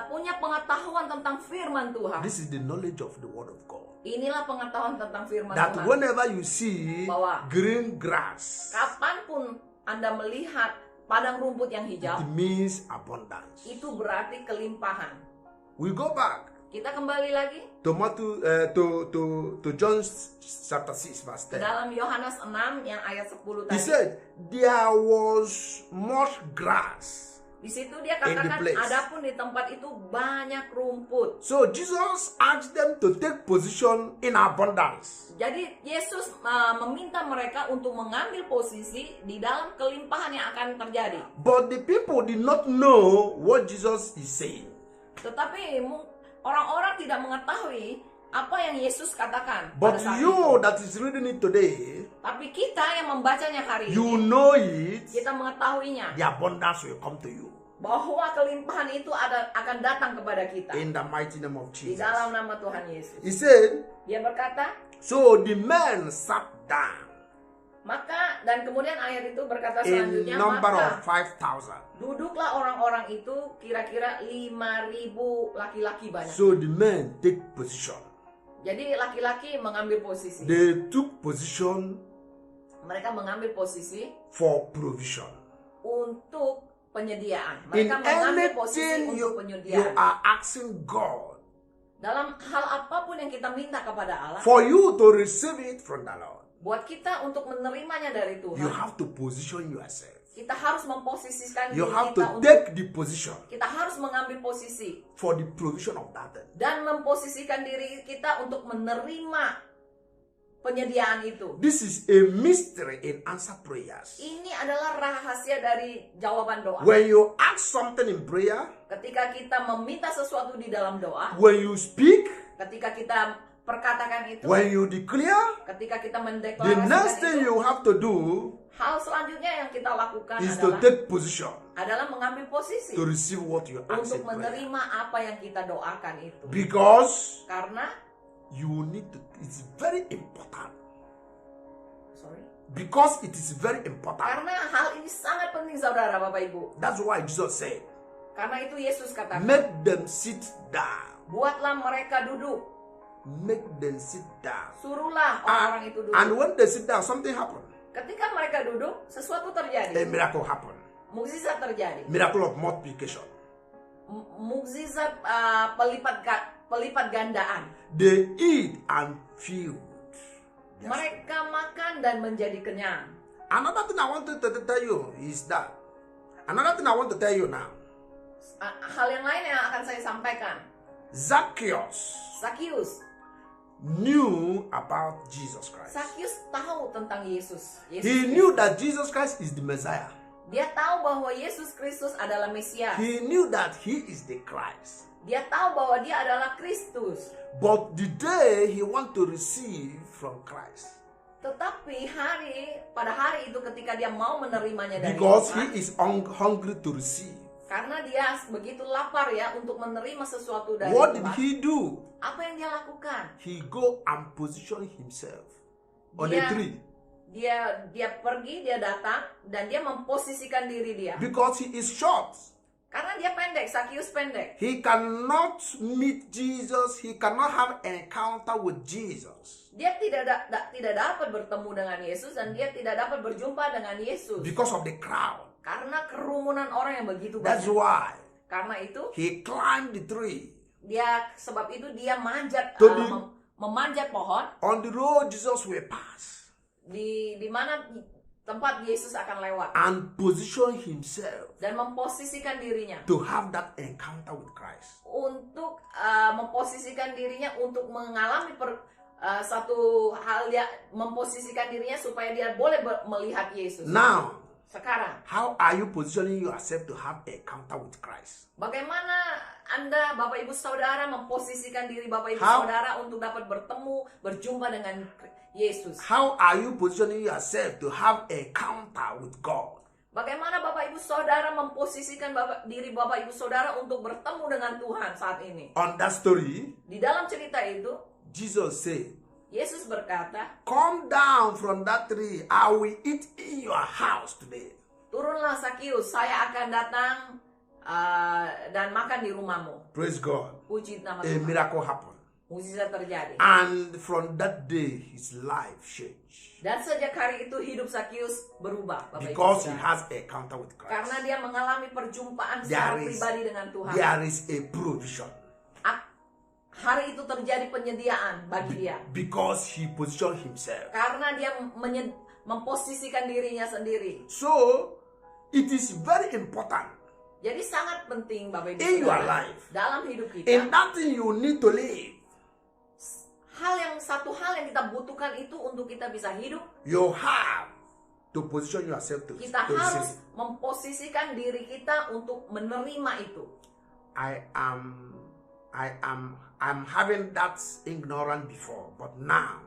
punya pengetahuan tentang firman Tuhan. This is the knowledge of the word of God. Inilah pengetahuan tentang firman That Tuhan. whenever you see Bahwa green grass, Kapanpun Anda melihat padang rumput yang hijau, it means abundance. itu berarti kelimpahan. We go back Kita kembali lagi to John chapter 6 verse 10. dalam Yohanes 6 yang ayat 10 He tadi. said there was much grass. Di situ dia In the katakan, place. adapun di tempat itu banyak rumput. So Jesus asked them to take position in abundance. Jadi Yesus meminta mereka untuk mengambil posisi di dalam kelimpahan yang akan terjadi. But the people did not know what Jesus is saying. Tetapi orang-orang tidak mengetahui apa yang Yesus katakan But pada saat you itu. that is reading it today, Tapi kita yang membacanya hari you ini, know it. kita mengetahuinya The abundance will come to you bahwa kelimpahan itu akan datang kepada kita in the mighty name of di Jesus. dalam nama Tuhan Yesus. He said, Dia berkata, so the man sat down maka, dan kemudian ayat itu berkata in selanjutnya, number maka of 5,000. duduklah orang-orang itu kira-kira 5.000 laki-laki banyak. So the men take position. Jadi laki-laki mengambil posisi. They took position Mereka mengambil posisi for provision. untuk penyediaan. In Mereka mengambil posisi anything you untuk penyediaan. are asking God Dalam hal apapun yang kita minta kepada Allah, for you to receive it from the Lord, buat kita untuk menerimanya dari you Tuhan, have to position yourself. kita harus memposisikan You diri have kita to untuk, take the position kita harus mengambil posisi for the provision of that thing. dan memposisikan diri kita untuk menerima penyediaan itu. This is a mystery in answer prayers. Ini adalah rahasia dari jawaban doa. When you ask something in prayer, Ketika kita meminta sesuatu di dalam doa, when you speak, ketika kita perkatakan itu, when you declare, ketika kita the mendeklarasikan next thing itu, you have to do hal selanjutnya yang kita lakukan is to adalah take position mengambil posisi to receive what you ask untuk in prayer. menerima apa yang kita doakan itu. Because Karena you need to, it's very important. sorry. Because it is very important. Karena hal ini sangat penting saudara Bapak Ibu. That's why Jesus said, Karena itu Yesus katakan, make them sit down. buatlah mereka duduk. make them sit down. Suruhlah orang-orang itu duduk. And when they sit down, something happened. Ketika mereka duduk, sesuatu terjadi. A miracle happened. Mukjizat terjadi. Miracle of multiplication. Mukjizat pelipat gandaan. They eat and filled. Yes. Mereka makan dan menjadi kenyang. Another thing I want to tell you is that. Another thing I want to tell you now. Hal yang lain yang akan saya sampaikan. Zacchaeus Sakius knew about Jesus Christ. tahu tentang Yesus. He knew that Jesus Christ is the Messiah. Dia tahu bahwa Yesus Kristus adalah Mesias. He knew that he is the Christ. Dia tahu bahwa dia adalah Kristus. But the day he want to receive from Christ, Tetapi pada hari itu ketika dia mau menerimanya dari because Tuhan, he is hungry to receive, karena dia begitu lapar ya untuk menerima sesuatu dari what did Tuhan. he do? Apa yang dia lakukan? He go and position himself on a Dia- tree Dia pergi, dia datang dan dia memposisikan diri dia. because he is short. Karena dia pendek, Sakius pendek. He cannot meet Jesus. He cannot have an encounter with Jesus Dia tidak dapat bertemu dengan Yesus dan dia tidak dapat berjumpa dengan Yesus because of the crowd. karena kerumunan orang yang begitu That's banyak. why Karena itu he climbed the tree. sebab itu dia manjat To the- memanjat pohon On the road, Jesus will pass di mana tempat Yesus akan lewat and position himself dan memposisikan dirinya to have that encounter with Christ. untuk memposisikan dirinya untuk mengalami satu hal, dia memposisikan dirinya supaya dia boleh melihat Yesus. Now, Sekarang, how are you positioning yourself to have an encounter with Christ? bagaimana Anda, Bapak Ibu Saudara, memposisikan diri Bapak Ibu How- Saudara untuk dapat bertemu, berjumpa dengan Yesus? How are you positioning yourself to have an encounter with God? Bagaimana Bapak Ibu Saudara memposisikan diri Bapak Ibu Saudara untuk bertemu dengan Tuhan saat ini? On that story, Di dalam cerita itu, Jesus said, Yesus berkata, "Come down from that tree. I will eat in your house today." turunlah Sakius, saya akan datang dan makan di rumahmu. Praise God. Puji nama A Tuhan. miracle happened. Mukjizat terjadi. And from that day, his life changed. Dan sejak hari itu hidup Sakius berubah, Bapak Ibu Because he Saudara. has an encounter with Christ. Karena dia mengalami perjumpaan secara There is- pribadi dengan Tuhan. There is a provision. Hari itu terjadi penyediaan bagi dia. Because he positioned himself. Karena dia memposisikan dirinya sendiri. So, it is very important Jadi sangat penting Bapak Ibu in your Saudara, life. dalam hidup kita. In that thing you need to live, Satu hal yang kita butuhkan itu untuk kita bisa hidup, you have to position yourself to kita receive harus it. memposisikan diri kita untuk menerima itu. I'm having that ignorance before, but now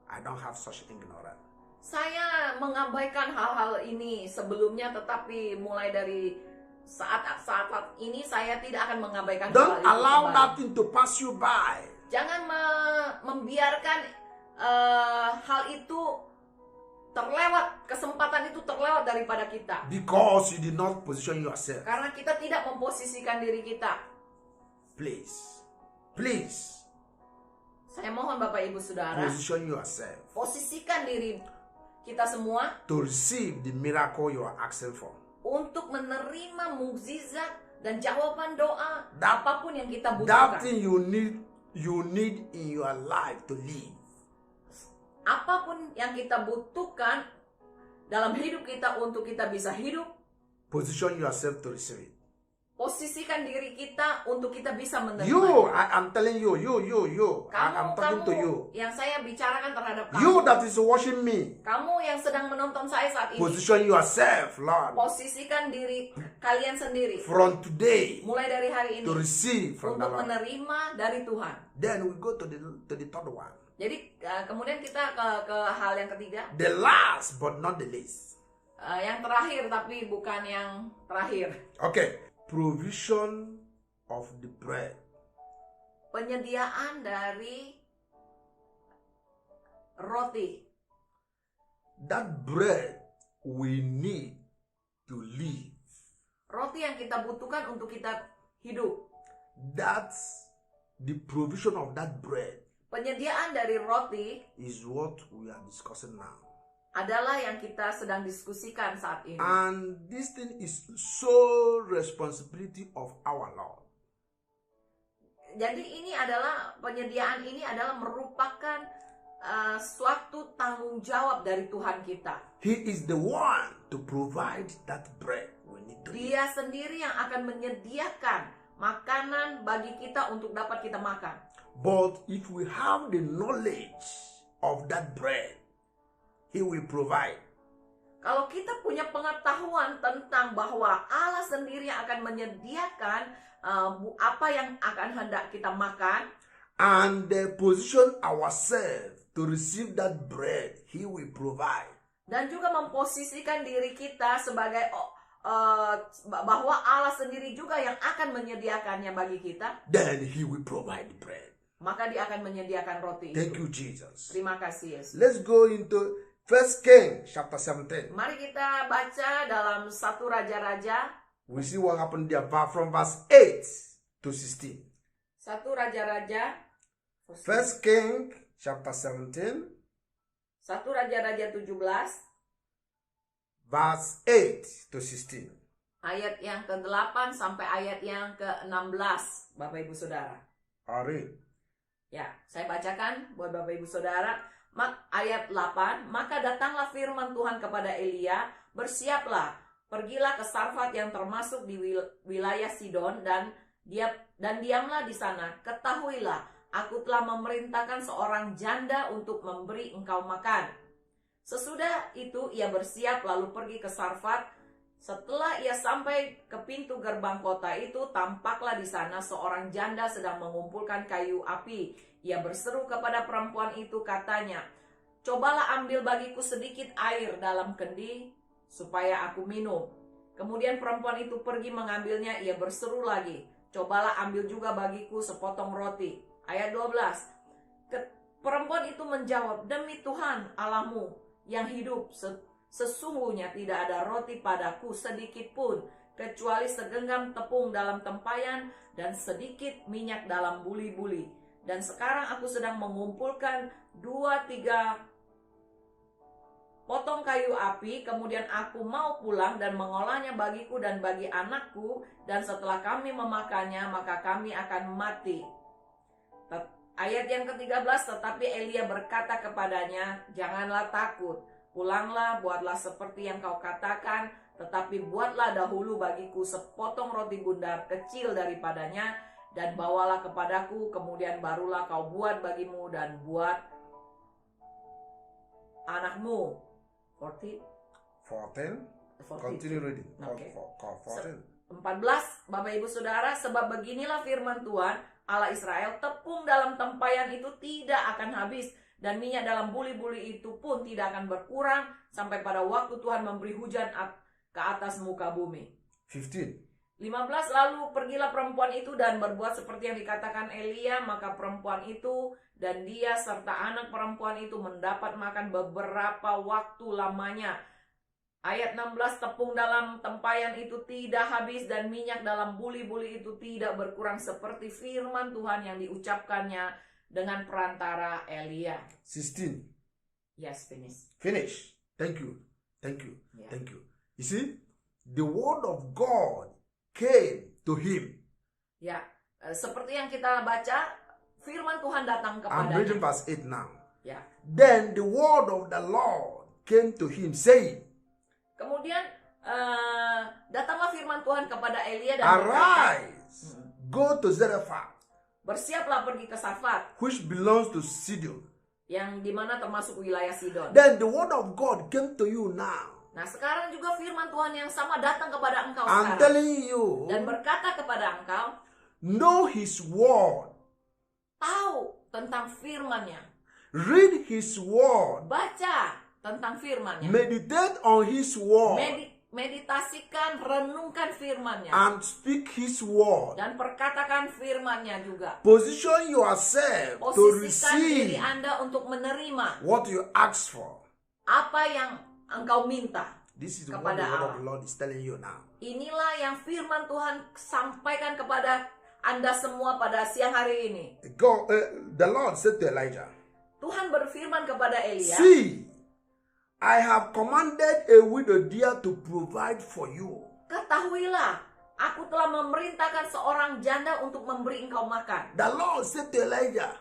I don't have such ignorance. Saya mengabaikan hal-hal ini sebelumnya, tetapi mulai dari saat ini saya tidak akan mengabaikan Don't hal itu allow kembali. that thing to pass you by. Jangan membiarkan hal itu terlewat, kesempatan itu terlewat daripada kita. Because you did not position yourself. Karena kita tidak memposisikan diri kita. Please, Saya mohon Bapak Ibu Saudara, position yourself posisikan diri kita semua to receive the miracle you are asking for. untuk menerima mukjizat dan jawaban doa That- apapun yang kita That butuhkan. thing you need in your life to live. Apapun yang kita butuhkan dalam hidup kita untuk kita bisa hidup, Position yourself to receive it. posisikan diri kita untuk kita bisa menerima. I'm telling you, I'm talking to you. Yang saya bicarakan terhadap kamu. You that is watching me, Kamu yang sedang menonton saya saat ini. position yourself, Lord, Posisikan diri kalian sendiri. from today Mulai dari hari ini. to receive from the Untuk Lord. menerima dari Tuhan. Then we go to the third one. Jadi kemudian kita ke hal yang ketiga. The last but not the least. Yang terakhir tapi bukan yang terakhir. Okay. Provision of the bread. Penyediaan dari roti. That bread we need to live. Roti yang kita butuhkan untuk kita hidup. That's the provision of that bread Penyediaan dari roti is what we are discussing now. adalah yang kita sedang diskusikan saat ini. And this thing is so responsibility of our Lord. Jadi ini adalah penyediaan ini adalah merupakan suatu tanggung jawab dari Tuhan kita. He is the one to provide that bread we need to eat. Dia sendiri yang akan menyediakan makanan bagi kita untuk dapat kita makan. But if we have the knowledge of that bread, He will provide. Kalau kita punya pengetahuan tentang bahwa Allah sendiri yang akan menyediakan apa yang akan hendak kita makan, And position ourselves to receive that bread, He will provide. dan juga memposisikan diri kita sebagai bahwa Allah sendiri juga yang akan menyediakannya bagi kita, Then He will provide the bread. maka Dia akan menyediakan roti Thank itu. you, Jesus. Terima kasih Yesus. Let's go into 1 Kings chapter 17. Mari kita baca dalam 1 Raja-Raja, We see what happened there from verse 8 to 16. 1 Raja-Raja, 1 Kings chapter 17, 1 Raja-Raja 17, verse 8 to 16. ayat yang ke-8 sampai ayat yang ke-16, Bapak Ibu Saudara. All right. Ya, saya bacakan buat Bapak Ibu Saudara. Ayat 8, maka datanglah firman Tuhan kepada Elia, bersiaplah, pergilah ke Sarfat yang termasuk di wilayah Sidon dan diamlah di sana. Ketahuilah, aku telah memerintahkan seorang janda untuk memberi engkau makan. Sesudah itu ia bersiap lalu pergi ke Sarfat. Setelah ia sampai ke pintu gerbang kota itu, tampaklah di sana seorang janda sedang mengumpulkan kayu api. Ia berseru kepada perempuan itu, katanya, cobalah ambil bagiku sedikit air dalam kendi supaya aku minum. Kemudian perempuan itu pergi mengambilnya. Ia berseru lagi, cobalah ambil juga bagiku sepotong roti. Ayat 12, perempuan itu menjawab, demi Tuhan Allahmu yang hidup, sesungguhnya tidak ada roti padaku sedikit pun, kecuali segenggam tepung dalam tempayan dan sedikit minyak dalam buli-buli. Dan sekarang aku sedang mengumpulkan 2-3 potong kayu api, kemudian aku mau pulang dan mengolahnya bagiku dan bagi anakku, dan setelah kami memakannya, maka kami akan mati. Ayat yang ke-13, tetapi Elia berkata kepadanya, janganlah takut, pulanglah, buatlah seperti yang kau katakan, tetapi buatlah dahulu bagiku sepotong roti bundar kecil daripadanya, dan bawalah kepadaku, kemudian barulah kau buat bagimu dan buat anakmu. 14. Continue reading. Okay. 14. 14, Bapak Ibu Saudara, sebab beginilah firman Tuhan Allah Israel, tepung dalam tempayan itu tidak akan habis, dan minyak dalam buli-buli itu pun tidak akan berkurang sampai pada waktu Tuhan memberi hujan ke atas muka bumi. 15. 15, lalu pergilah perempuan itu dan berbuat seperti yang dikatakan Elia, maka perempuan itu dan dia serta anak perempuan itu mendapat makan beberapa waktu lamanya. Ayat 16, tepung dalam tempayan itu tidak habis dan minyak dalam buli-buli itu tidak berkurang seperti firman Tuhan yang diucapkannya dengan perantara Elia. 16. Yes, Finish. Thank you. Thank you. Yeah. Thank you. You see, the word of God came to him. Ya, seperti yang kita baca, firman Tuhan datang I'm reading kepadanya. verse 8 now. Ya. Then the word of the Lord came to him, saying, Kemudian datanglah firman Tuhan kepada Elia dan berkata, arise, go to Zarephath, bersiaplah pergi ke Sarfat, which belongs to Sidon. yang dimana termasuk wilayah Sidon. Then the word of God came to you now. Nah, sekarang juga firman Tuhan yang sama datang kepada engkau I'm sekarang. telling you, Dan berkata kepada engkau, know his word, tahu tentang firman-Nya. read his word, Baca tentang firman-Nya. meditate on his word, Meditasikan, renungkan firman-Nya. and speak his word. Dan perkatakan firman-Nya juga. Position yourself to Posisikan diri receive Anda untuk menerima what you ask for. apa yang engkau minta. This is what the Kepada word of Allah. the Lord is telling you now. Inilah yang firman Tuhan sampaikan kepada Anda semua pada siang hari ini. The Lord said to Elijah, Tuhan berfirman kepada Elia, see, I have commanded a widow deer to provide for you. ketahuilah, aku telah memerintahkan seorang janda untuk memberi engkau makan. The Lord said to Elijah,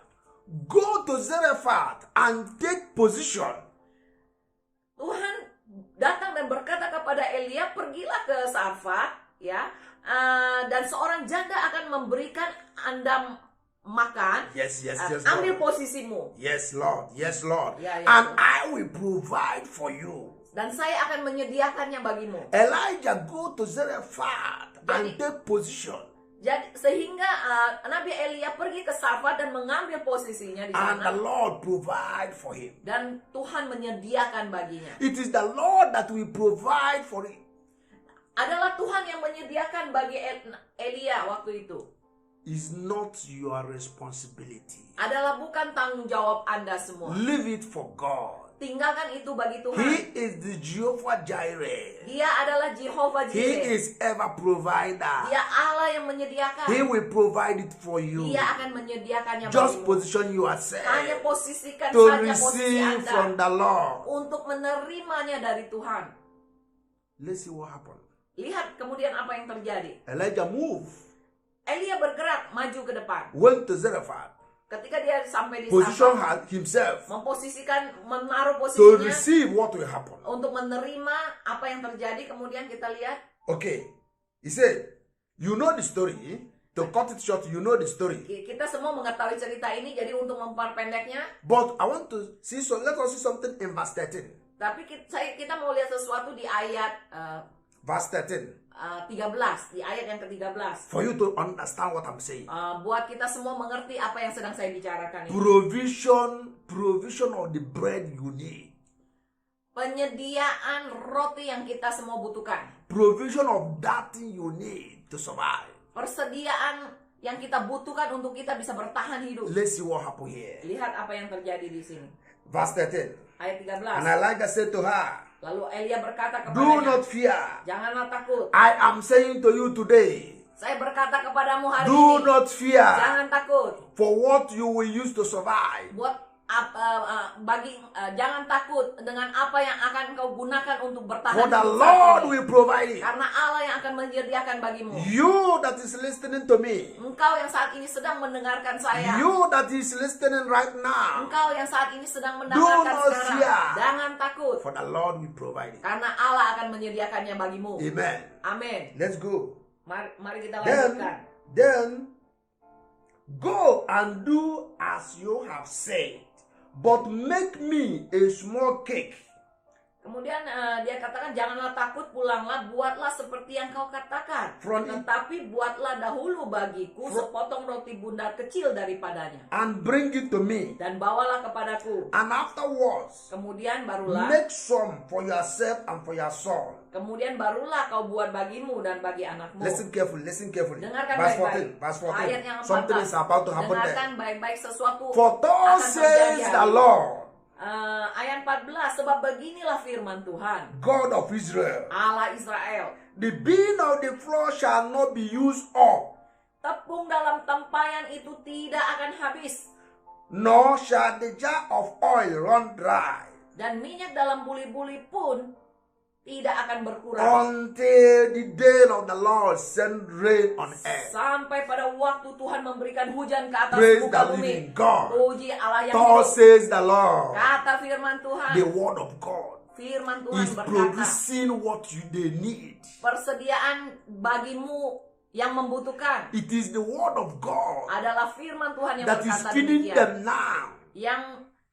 go to Zarephath and take position. Tuhan datang dan berkata kepada Elia, pergilah ke Sarfat, ya, dan seorang janda akan memberikan Anda makan. Yes, ambil Lord. posisimu. Yes, Lord. Ya, And Tuhan. I will provide for you. Dan saya akan menyediakannya bagimu. Elijah go to Zarephath and take position. Jadi sehingga Nabi Elia pergi ke Sarfat dan mengambil posisinya di And the sana. Lord provide for him. Dan Tuhan menyediakan baginya. It is the Lord that will provide for him. Adalah Tuhan yang menyediakan bagi Elia waktu itu. Is not your responsibility. Adalah bukan tanggung jawab Anda semua. Leave it for God. Tinggalkan itu bagi Tuhan. He is the Jehovah Jireh. Dia adalah Jehovah He Jireh. is ever provider. Dia Allah yang menyediakan. He will provide it for you. Dia akan menyediakannya Just bagimu. position yourself Hanya posisikan to saja posisi receive Anda from the Lord. untuk menerimanya dari Tuhan. Let's see what happened. Lihat kemudian apa yang terjadi. Elijah moved, Elia bergerak maju ke depan. went to Zarephath, Ketika dia sampai di position sana, himself menaruh to posisinya receive what will happen. untuk menerima apa yang terjadi. Kemudian kita lihat, Okay, he said, you know the story. To cut it short, you know the story. kita semua mengetahui cerita ini. Jadi untuk memperpendeknya, But I want to see, so let us see something in verse 13. tapi kita mau lihat sesuatu di ayat Verse 13. 13, di ayat yang ke-13. For you to understand what I'm saying. Buat kita semua mengerti apa yang sedang saya bicarakan ini. Provision of the bread you need. Penyediaan roti yang kita semua butuhkan. Provision of that thing you need to survive. Persediaan yang kita butuhkan untuk kita bisa bertahan hidup. Let's see what happened here. Lihat apa yang terjadi di sini. Verse 13. Ayat And 13. Elijah said to her, Lalu Elia berkata do kepadanya, not fear. janganlah takut. I am saying to you today, Saya berkata kepadamu hari do ini, not fear jangan takut. for what you will use to survive. Buat jangan takut dengan apa yang akan engkau gunakan untuk bertahan For the hidup saat Lord ini. will provide it. Karena Allah yang akan menyediakan bagimu. You that is listening to me, Engkau yang saat ini sedang mendengarkan saya. you that is listening right now, Engkau yang saat ini sedang mendengarkan not sekarang. fear. Jangan takut. for the Lord will provide it. Karena Allah akan menyediakannya bagimu. Amen. Amin. Let's go. Mari kita lanjutkan. Then go and do as you have said, but make me a small cake. Kemudian dia katakan, janganlah takut, pulanglah, buatlah seperti yang kau katakan. Tetapi buatlah dahulu bagiku sepotong roti bundar kecil daripadanya. And bring it to me. Dan bawalah kepadaku. And afterwards, Kemudian barulah make some for yourself and for your son. Kemudian barulah kau buat bagimu dan bagi anakmu. Listen carefully. Dengarkan Verse baik-baik. 14. Verse Ayat yang 14. Something 14. is about to happen Dengarkan there. baik-baik sesuatu For thus akan says terjadi the hari ini. Lord, Ayat 14, sebab beginilah firman Tuhan, God of Israel, Allah Israel. the beam of the floor shall not be used up, Tepung dalam tempayan itu tidak akan habis, nor shall the jar of oil run dry, dan minyak dalam buli-buli pun tidak akan berkurang. until the day of the Lord send rain on earth. Sampai pada waktu Tuhan memberikan hujan ke atas Praise muka the bumi. living God. Puji Allah yang Thus hidup. says the Lord, Kata firman Tuhan. the word of God Firman Tuhan is berkata, producing what they need. persediaan bagimu yang membutuhkan It is the word of God adalah firman Tuhan yang that is berkata feeding demikian. them now. Yang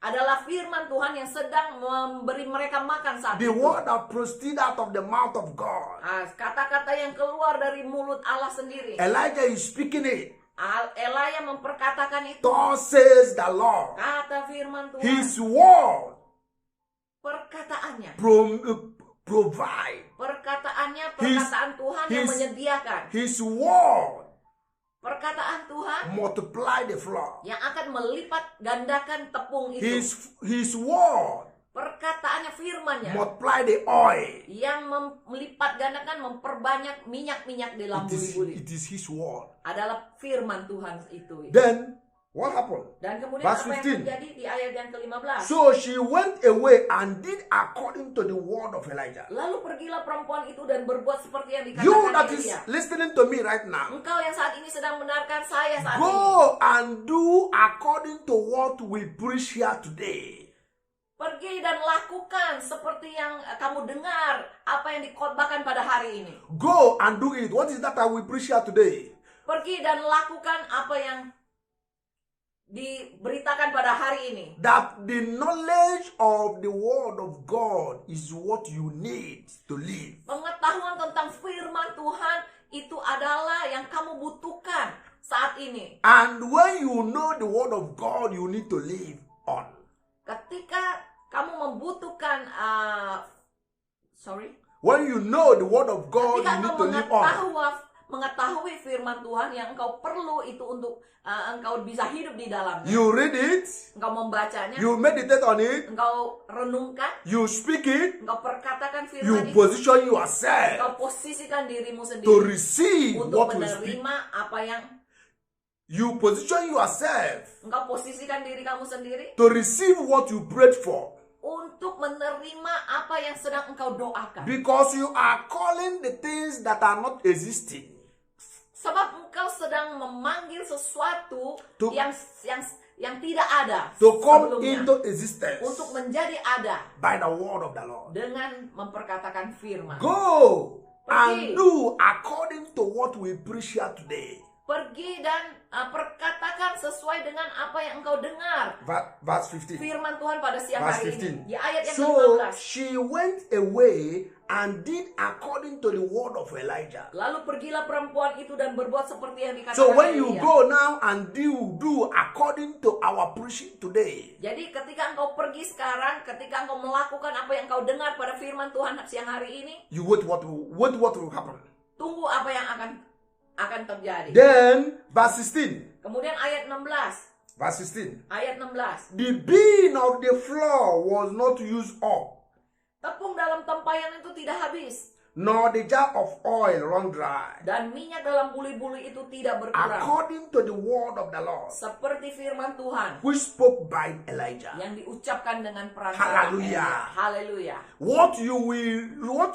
adalah firman Tuhan yang sedang memberi mereka makan saat The itu. word that proceeded out of the mouth of God. Kata-kata yang keluar dari mulut Allah sendiri. Elijah is speaking it. Elia memperkatakan itu. Thus says the Lord. Kata firman Tuhan. His word Perkataannya. provide. Perkataannya, perkataan Tuhan yang menyediakan. His word Perkataan Tuhan multiply the flour. yang akan melipat gandakan tepung itu. His word Perkataannya, firman-Nya, multiply the oil. yang melipat gandakan, memperbanyak minyak-minyak di dalam buli-buli. It is His word. Adalah firman Tuhan itu. Then, what happened? Dan kemudian Verse apa yang 15. terjadi di ayat yang ke-15? So she went away and did according to the word of Elijah. Lalu pergilah perempuan itu dan berbuat seperti yang You dikatakan that is Elia. listening to me right now, Engkau yang saat ini sedang mendengarkan saya saat ini. go and do according to what we preach here today. Pergi dan lakukan seperti yang kamu dengar, apa yang dikhotbahkan pada hari ini. Go and do it. What is that we preach here today? Pergi dan lakukan apa yang diberitakan pada hari ini. That the knowledge of the word of God is what you need to live. Pengetahuan tentang firman Tuhan itu adalah yang kamu butuhkan saat ini. And when you know the word of God, you need to live on. Ketika kamu membutuhkan When you know the word of God, ketika you need engkau to live on. mengetahui firman Tuhan yang engkau perlu itu untuk engkau bisa hidup di dalamnya. You read it, Engkau membacanya, you meditate on it, engkau renungkan, you speak it, engkau perkatakan you firman itu, position engkau yourself posisikan dirimu to sendiri receive untuk what we speak. menerima apa yang You position yourself engkau posisikan diri kamu sendiri to receive what you prayed for. untuk menerima apa yang sedang engkau doakan. Because you are calling the things that are not existing Sebab engkau sedang memanggil sesuatu To- yang tidak ada to come sebelumnya into existence untuk menjadi ada by the word of the Lord. dengan memperkatakan firman. Go and Pergi. do according to what we preach here today. Pergi dan perkatakan sesuai dengan apa yang engkau dengar. Verse 15. Firman Tuhan pada siang Verse hari ini. 15. Di ayat yang So ke-15. she went away and did according to the word of Elijah. Lalu pergilah perempuan itu dan berbuat seperti yang dikatakan So when you Elia. go now and do according to our preaching today, Jadi ketika engkau pergi sekarang, ketika engkau melakukan apa yang engkau dengar pada firman Tuhan siang hari ini, you wait what will happen. tunggu apa yang akan terjadi. Then verse 16. Kemudian ayat 16. Verse 16. Ayat 16. The beam of the floor was not used up, Tepung dalam tempayan itu tidak habis, nor the jar of oil run dry, dan minyak dalam buli-buli itu tidak berkurang. according to the word of the Lord, Seperti firman Tuhan which spoke by Elijah. yang diucapkan dengan perantara Haleluya. Elia. Haleluya. What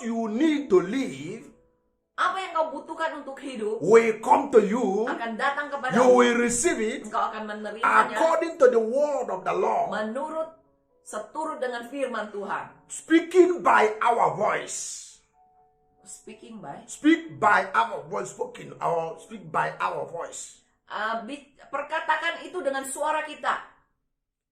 you need to live Apa yang kau butuhkan untuk hidup will come to you. akan datang You kepadamu. will receive it Engkau akan menerimanya according to the word of the Lord, seturut dengan firman Tuhan. speaking by our voice. Speaking by Speak by our voice, spoken, or speak by our voice. perkatakan itu dengan suara kita.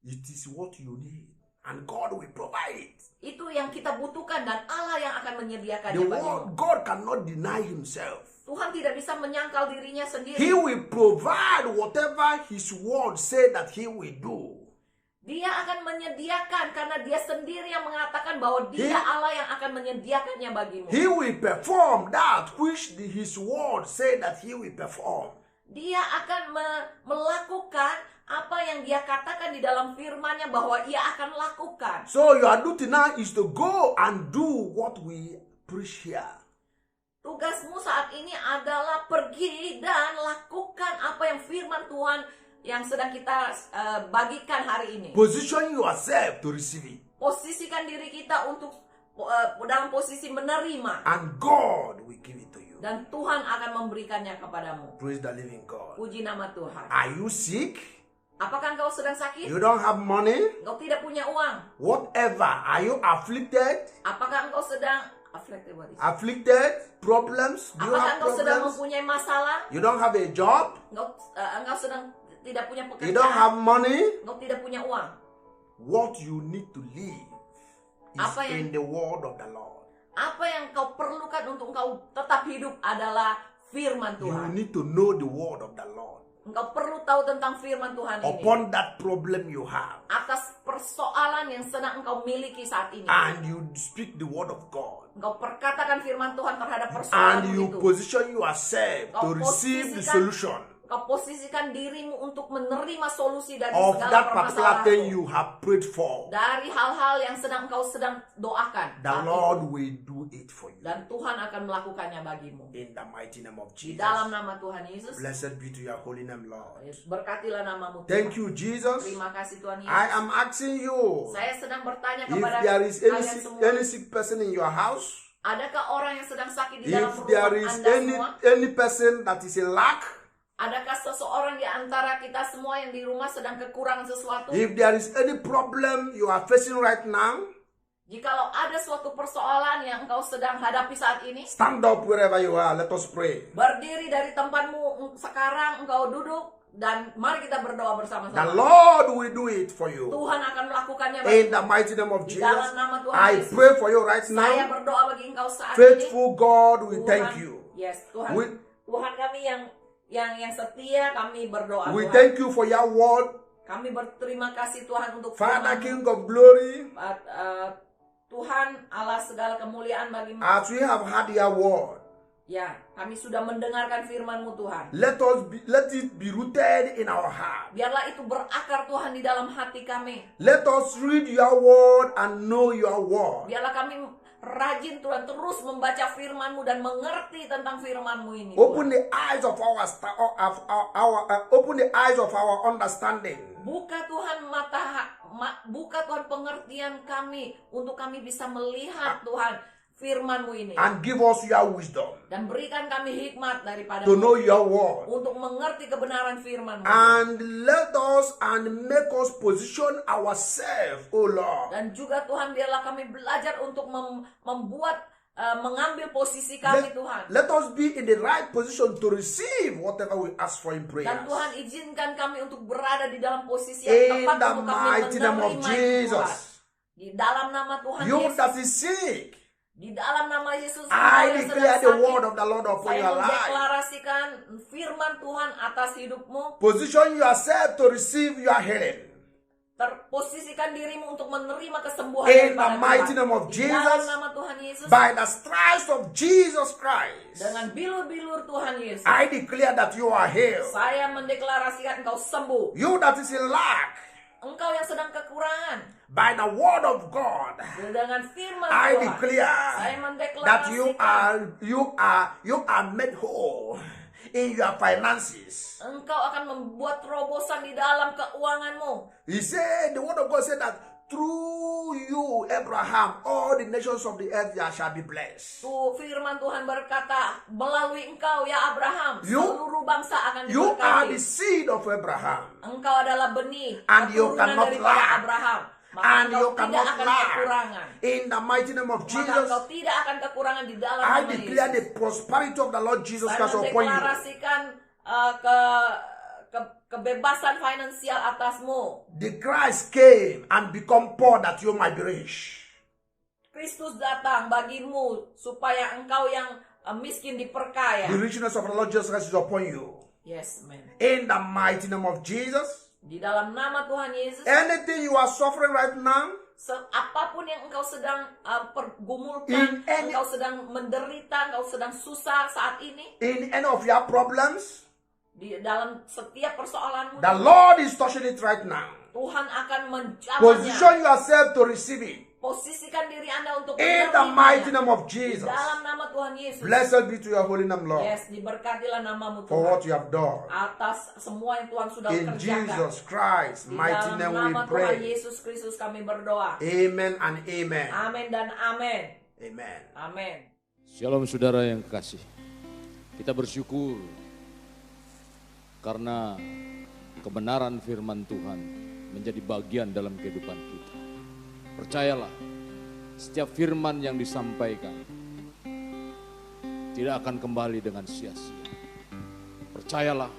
It is what you need, and God will provide it. Itu yang kita butuhkan dan Allah yang akan The menyediakannya bagimu. word, God cannot deny Himself. Tuhan tidak bisa menyangkal dirinya sendiri. He will provide whatever His word said that He will do. Dia akan menyediakan karena dia sendiri yang mengatakan bahwa dia Allah yang akan menyediakannya bagimu. He will perform that which His word said that He will perform. Dia akan melakukan apa yang dia katakan di dalam firman-Nya bahwa ia akan lakukan. So your duty now is to go and do what we preach here. Tugasmu saat ini adalah pergi dan lakukan apa yang firman Tuhan yang sedang kita bagikan hari ini. Position yourself to receive it. Posisikan diri kita untuk dalam posisi menerima. And God will give it to you. Dan Tuhan akan memberikannya kepadamu. Praise the living God. Puji nama Tuhan. Are you sick? Apakah engkau sedang sakit? You don't have money? Engkau tidak punya uang? Whatever. Are you afflicted? Apakah engkau sedang Afflicted? Problems? Do you Apakah have engkau sedang problems? mempunyai masalah? You don't have a job? Engkau sedang tidak punya You don't pekerjaan? have money? Engkau tidak punya uang? What you need to live is Apa yang- in the word of the Lord. Apa yang kau perlukan untuk engkau tetap hidup adalah firman You Tuhan. need to know the word of the Lord. Engkau perlu tahu tentang firman Tuhan ini. Upon that problem you have, Atas persoalan yang sedang engkau miliki saat ini. and you speak the word of God, Engkau perkatakan firman Tuhan terhadap and persoalan you itu. position yourself to Kau receive the posisikan solution. Engkau posisikan dirimu untuk menerima solusi dari of segala that particular thing permasalahanmu. you have prayed for. Dari hal-hal yang engkau sedang doakan. The saat Lord itu. will do it for you. Dan Tuhan akan melakukannya bagimu. In the mighty name of Di Jesus. dalam nama Tuhan Yesus. Blessed be to your holy name, Lord. Berkatilah namamu Tuhan. Thank you, Jesus. Terima kasih Tuhan Yesus. I am asking you, Saya sedang bertanya if kepada there is kalian semua. any sick person in your house, Adakah orang yang sedang sakit di dalam if there rumah is Anda semua? any person that is in lack, Adakah seseorang di antara kita semua yang di rumah sedang kekurangan sesuatu? if there is any problem you are facing right now, Jikalau ada suatu persoalan yang engkau sedang hadapi saat ini, stand up wherever you are. Let us pray. berdiri dari tempatmu sekarang, engkau duduk, dan mari kita berdoa The bersama-sama. Lord will do it for you. Tuhan akan melakukannya In bagi the mighty name of Di Jesus, dalam nama Tuhan I Yesus. pray for you right Saya now. berdoa bagi engkau saat ini. Faithful God, we thank you. Yes, Tuhan. We- Tuhan kami yang setia, kami berdoa We Tuhan. thank you for your word. Kami berterima kasih Tuhan untuk Father, firman-Mu. King of glory, Tuhan Allah segala kemuliaan bagi-Mu. as we have had your word, Ya, kami sudah mendengarkan firman-Mu Tuhan. let it be rooted in our heart. Biarlah itu berakar Tuhan di dalam hati kami. Let us read your word and know your word. Biarlah kami rajin Tuhan terus membaca firman-Mu dan mengerti tentang firman-Mu ini. Open Tuhan. the eyes of open the eyes of our understanding. Buka Tuhan buka Tuhan pengertian kami untuk kami bisa melihat Tuhan firman-Mu ini. And give us your wisdom Dan berikan kami hikmat daripada to know your word. untuk mengerti kebenaran firman-Mu. And let us and make us position ourselves, oh Lord. Dan juga Tuhan biarlah kami belajar untuk mengambil posisi kami Tuhan. Let us be in the right position to receive whatever we ask for in prayer. Dan Tuhan izinkan kami untuk berada di dalam posisi In yang tepat the untuk kami mighty name of menerima itu, Tuhan. Jesus. Di dalam nama Tuhan You Yesus. that is sick, Di dalam nama Yesus. I engkau yang declare sedang the sakit, word of the Lord upon saya your life. mendeklarasikan firman Tuhan atas hidupmu. Position yourself to receive your healing. Terposisikan dirimu untuk menerima kesembuhan In the daripada mighty Tuhan. name of Di dalam Jesus, nama Tuhan Yesus. by the stripes of Jesus Christ, Dengan bilur-bilur Tuhan Yesus. I declare that you are healed. Saya mendeklarasikan engkau sembuh. You that is in lack, Engkau yang sedang kekurangan. by the word of God, Dengan firman I Tuhan. declare Saya that you are made whole in your finances. Engkau akan membuat terobosan di dalam keuanganmu. He said, the word of God said that through you, Abraham, all the nations of the earth shall be blessed. Tuh firman Tuhan berkata, melalui engkau ya Abraham, You- seluruh bangsa akan You are the diberkati. seed of Abraham. Engkau adalah benih, And you keturunan cannot daripada lack. Abraham. Maka And engkau you tidak cannot akan lack. kekurangan. In the mighty name of Maka Jesus, engkau tidak akan kekurangan di dalam I nama declare the Yesus. prosperity of the Lord Jesus Saya Christ upon you. mendeklarasikan kebebasan finansial atasmu. The Christ came and become poor that you might be rich. Kristus datang bagimu supaya engkau yang miskin diperkaya. The richness of the Lord Jesus Christ is upon you. Yes, man. In the mighty name of Jesus, Di dalam nama Tuhan Yesus, anything you are suffering right now, apapun yang engkau sedang In pergumulkan, any- engkau sedang menderita, engkau sedang susah saat ini, in any of your problems, di dalam setiap persoalanmu, the Lord is touching it right now. Tuhan akan menjawabnya. Position yourself to receive it. Posisikan diri Anda untuk In the mighty menerimanya. name of Di Jesus. dalam nama Tuhan Yesus. Blessed be to your holy name, Lord, Yes, diberkatilah namamu for Tuhan. what you have done. Atas semua yang Tuhan sudah In kerjakan. Jesus Christ's Di mighty dalam name we nama Tuhan pray. Yesus Kristus kami berdoa. Amen and amen. Amin dan amin. Amen. Amin. Shalom saudara yang kekasih. Kita bersyukur karena kebenaran firman Tuhan menjadi bagian dalam kehidupan kita. Percayalah, setiap firman yang disampaikan tidak akan kembali dengan sia-sia. Percayalah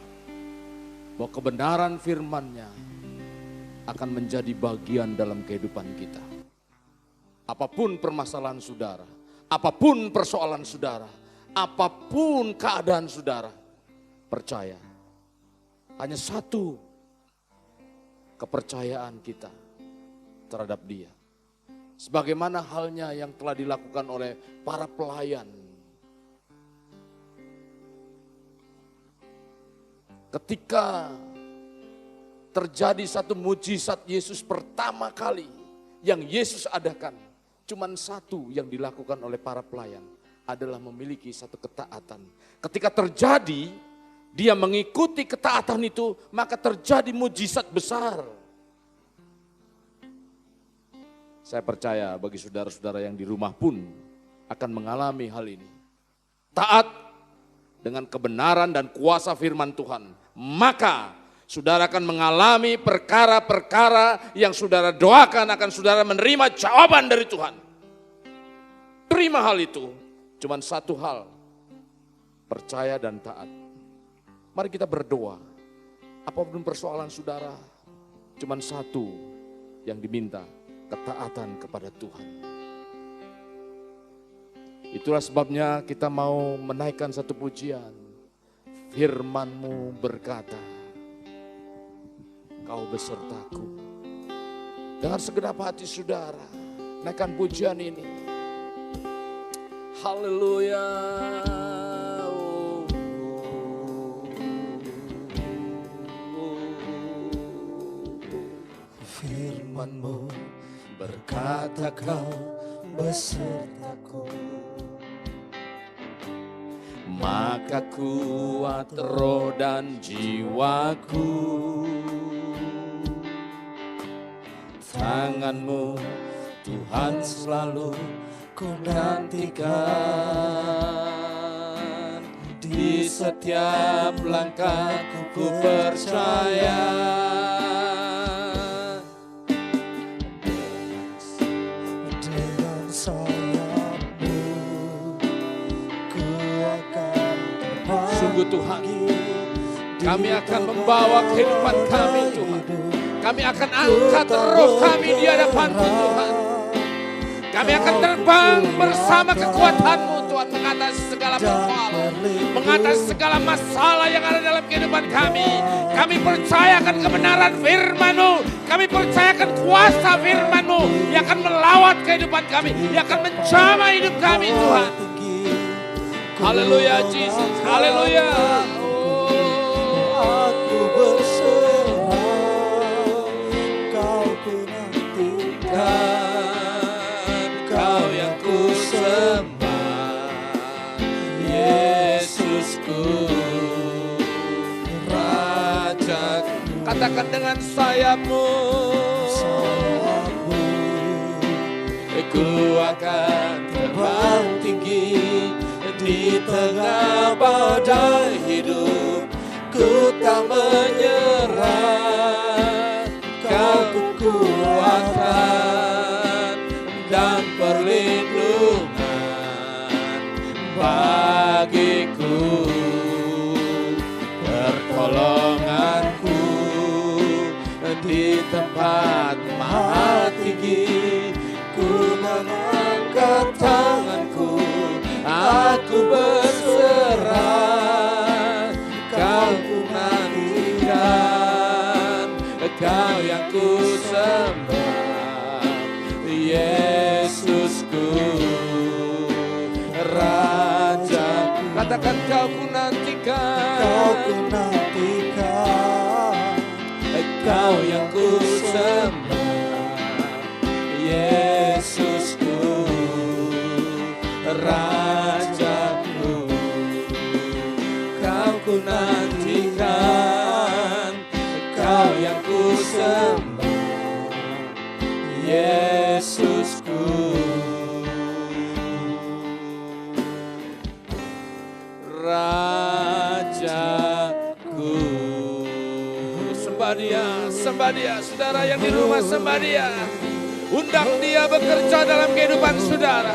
bahwa kebenaran firman-Nya akan menjadi bagian dalam kehidupan kita. Apapun permasalahan saudara, apapun persoalan saudara, apapun keadaan saudara, percaya. Hanya satu kepercayaan kita terhadap Dia. Sebagaimana halnya yang telah dilakukan oleh para pelayan ketika terjadi satu mujizat Yesus pertama kali yang Yesus adakan, cuman satu yang dilakukan oleh para pelayan adalah memiliki satu ketaatan. Ketika terjadi, dia mengikuti ketaatan itu, maka terjadi mujizat besar. Saya percaya bagi saudara-saudara yang di rumah pun akan mengalami hal ini. Taat dengan kebenaran dan kuasa firman Tuhan, maka saudara akan mengalami perkara-perkara yang saudara doakan, akan saudara menerima jawaban dari Tuhan. Terima hal itu, cuman satu hal, percaya dan taat. Mari kita berdoa, apapun persoalan saudara, cuman satu yang diminta, ketaatan kepada Tuhan. Itulah sebabnya kita mau menaikkan satu pujian. Firman-Mu berkata, Kau besertaku. Dengan segenap hati saudara, naikkan pujian ini. Haleluya. Firman-Mu berkata Kau besertaku, maka kuat roh dan jiwaku. Tangan-Mu Tuhan selalu ku nantikan. Di setiap langkahku ku percaya. dengan sayap-Mu ku akan terbang. Sungguh Tuhan, kami akan membawa kehidupan kami Tuhan. Kami akan angkat roh kami di hadapan-Mu Tuhan. Kami akan terbang bersama kekuatan-Mu Tuhan, mengatasi segala persoalan, mengatasi segala masalah yang ada dalam kehidupan kami. Kami percayakan kebenaran firman-Mu, kami percayakan kuasa firman-Mu yang akan melawat kehidupan kami, yang akan menjamah hidup kami Tuhan. Haleluya Jesus, haleluya. Aku berserah, Kau ku nantikan, Kau yang ku sembah, Yesusku, Rajaku. Katakan dengan sayap-Mu, sayap-Mu ku akan terbang tinggi di tengah badai hidup. Ku tak menyerah, Kau kekuatan dan perlindungan bagiku, pertolonganku di tempat maha tinggi. Ku mengangkat tanganku, aku berserah, Kau ku nantikan, Kau yang ku sembah, Yesusku, Raja. Katakan Kau ku nantikan, Kau ku nantikan, Kau yang ku sembah, Yesusku, Rajaku. Kau ku nantikan, Kau yang ku sembah, Yesusku, Rajaku. Sembah Dia, sembah Dia. Saudara yang di rumah, sembah Dia. Undang Dia bekerja dalam kehidupan saudara.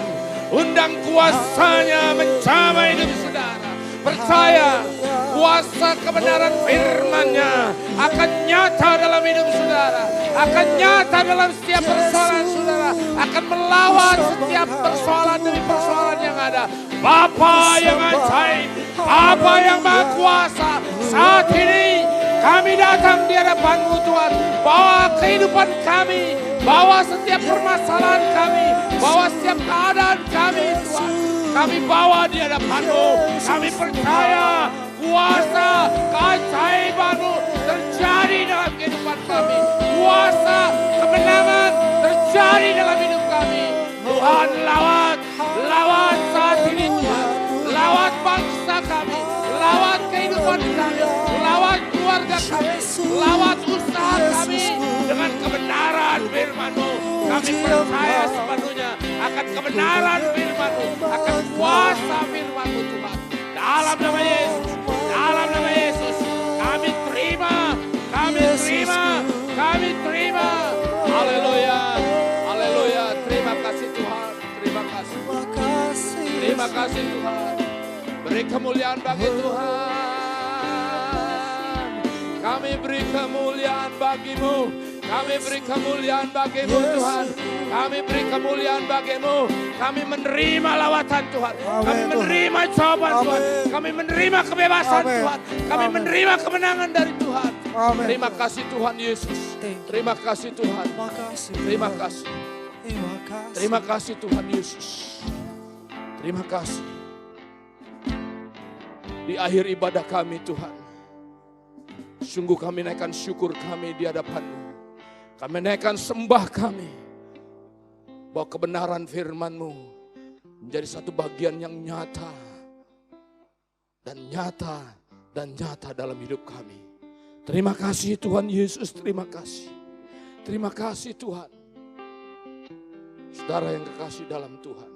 Undang kuasanya menjamah hidup saudara. Percaya kuasa kebenaran firman-Nya akan nyata dalam hidup saudara. Akan nyata dalam setiap persoalan saudara. Akan melawan setiap persoalan demi persoalan yang ada. Bapa yang ajaib, Bapa yang maha kuasa, saat ini kami datang di hadapan-Mu Tuhan. Bawa kehidupan kami, bawa setiap permasalahan kami, bawa setiap keadaan kami Tuhan. Kami bawa di hadapan-Mu. Kami percaya kuasa keajaiban Tuhan, lawat saat ini Tuhan. Lawat bangsa kami, lawat kehidupan kami, lawat keluarga kami, lawat usaha kami dengan kebenaran firman-Mu. Kami percaya sepenuhnya akan kebenaran firman-Mu, akan kuasa firman-Mu Tuhan. Dalam nama Yesus, dalam nama Yesus, kami terima, kami terima, kami terima. Haleluya, haleluya. Terima kasih Tuhan, terima kasih. Terima kasih Tuhan. Beri kemuliaan bagi Tuhan. Kami beri kemuliaan bagi-Mu. Kami beri kemuliaan bagi-Mu Tuhan. Kami beri kemuliaan bagi-Mu. Kami menerima lawatan Tuhan. Kami menerima jawaban Tuhan. Kami menerima kebebasan Tuhan. Kami menerima kemenangan dari Tuhan. Terima kasih Tuhan Yesus. Terima kasih Tuhan. Terima kasih. Terima kasih Tuhan Yesus. Terima kasih. Di akhir ibadah kami Tuhan, sungguh kami naikkan syukur kami di hadapan-Mu. Kami naikkan sembah kami, bahwa kebenaran firman-Mu menjadi satu bagian yang nyata dan nyata dalam hidup kami. Terima kasih Tuhan Yesus, terima kasih. Terima kasih Tuhan. Saudara yang kekasih dalam Tuhan,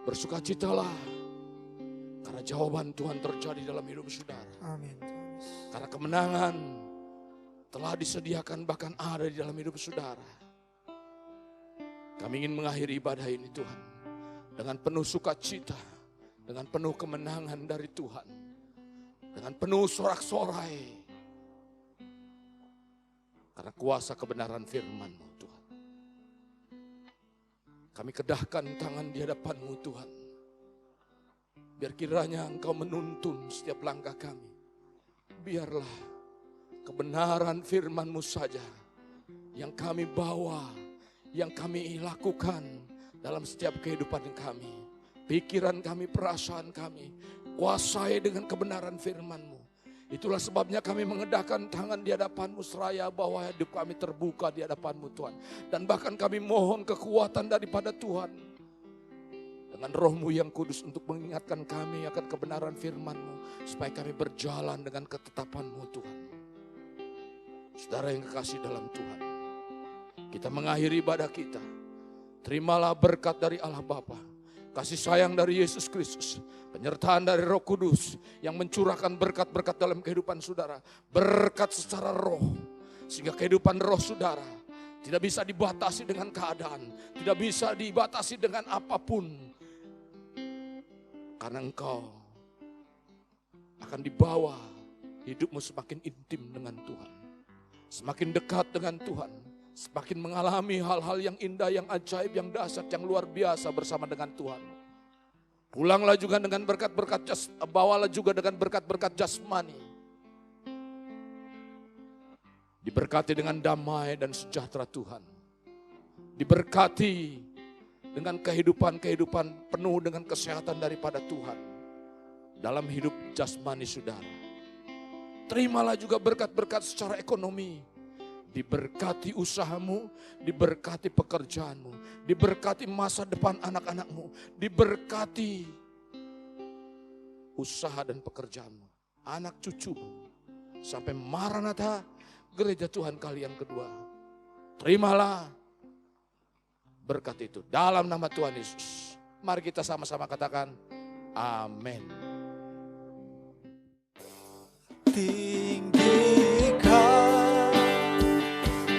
bersukacitalah karena jawaban Tuhan terjadi dalam hidup saudara. Amin. Karena kemenangan telah disediakan bahkan ada di dalam hidup saudara. Kami ingin mengakhiri ibadah ini Tuhan dengan penuh sukacita, dengan penuh kemenangan dari Tuhan, dengan penuh sorak-sorai. Karena kuasa kebenaran firman-Mu Tuhan. Kami kedahkan tangan di hadapan-Mu Tuhan. Biar kiranya Engkau menuntun setiap langkah kami. Biarlah kebenaran firman-Mu saja yang kami bawa, yang kami lakukan dalam setiap kehidupan kami. Pikiran kami, perasaan kami, kuasai dengan kebenaran firman-Mu. Itulah sebabnya kami mengedahkan tangan di hadapan-Mu seraya bahwa hidup kami terbuka di hadapan-Mu Tuhan. Dan bahkan kami mohon kekuatan daripada Tuhan. Dengan Roh-Mu yang kudus untuk mengingatkan kami akan kebenaran firman-Mu. Supaya kami berjalan dengan ketetapan-Mu Tuhan. Saudara yang kekasih dalam Tuhan. Kita mengakhiri ibadah kita. Terimalah berkat dari Allah Bapa. Kasih sayang dari Yesus Kristus. Penyertaan dari Roh Kudus. Yang mencurahkan berkat-berkat dalam kehidupan saudara. Berkat secara roh. Sehingga kehidupan roh saudara tidak bisa dibatasi dengan keadaan. Tidak bisa dibatasi dengan apapun. Karena engkau akan dibawa hidupmu semakin intim dengan Tuhan. Semakin dekat dengan Tuhan. Semakin mengalami hal-hal yang indah, yang ajaib, yang dahsyat, yang luar biasa bersama dengan Tuhan. Pulanglah juga dengan berkat-berkat bawalah juga dengan berkat-berkat jasmani. Diberkati dengan damai dan sejahtera Tuhan. Diberkati dengan kehidupan-kehidupan penuh dengan kesehatan daripada Tuhan. Dalam hidup jasmani saudara. Terimalah juga berkat-berkat secara ekonomi. Diberkati usahamu, diberkati pekerjaanmu, diberkati masa depan anak-anakmu, diberkati usaha dan pekerjaanmu, anak cucumu. Sampai Maranatha, gereja Tuhan kali yang kedua. Terimalah berkat itu dalam nama Tuhan Yesus. Mari kita sama-sama katakan amin. Tinggikan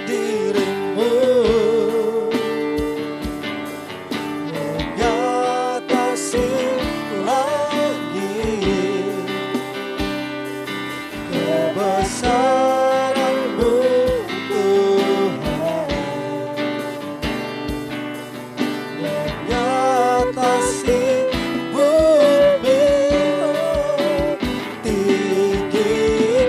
dirimu mengatasi langit, kebesaran-Mu Tuhan mengatasi bumi. Tinggikan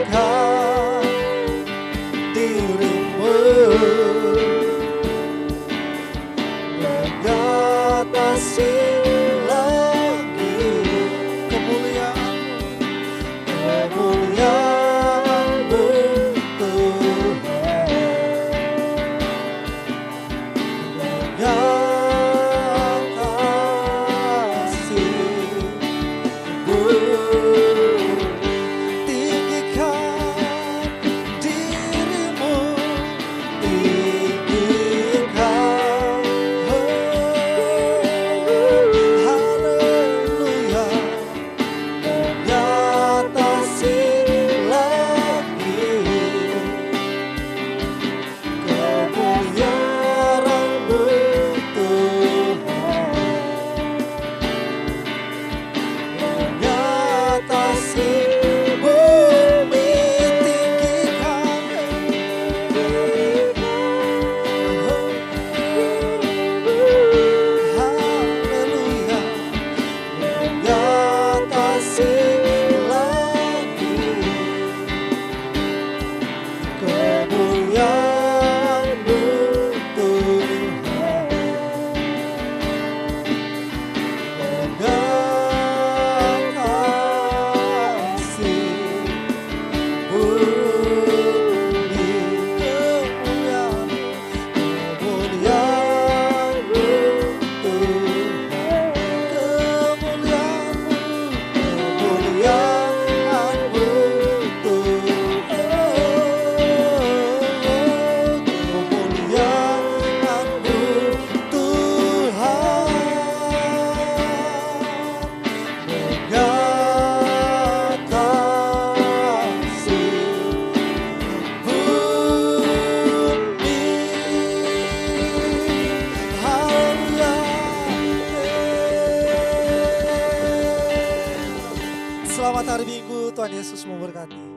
Selamat hari Minggu, Tuhan Yesus memberkati.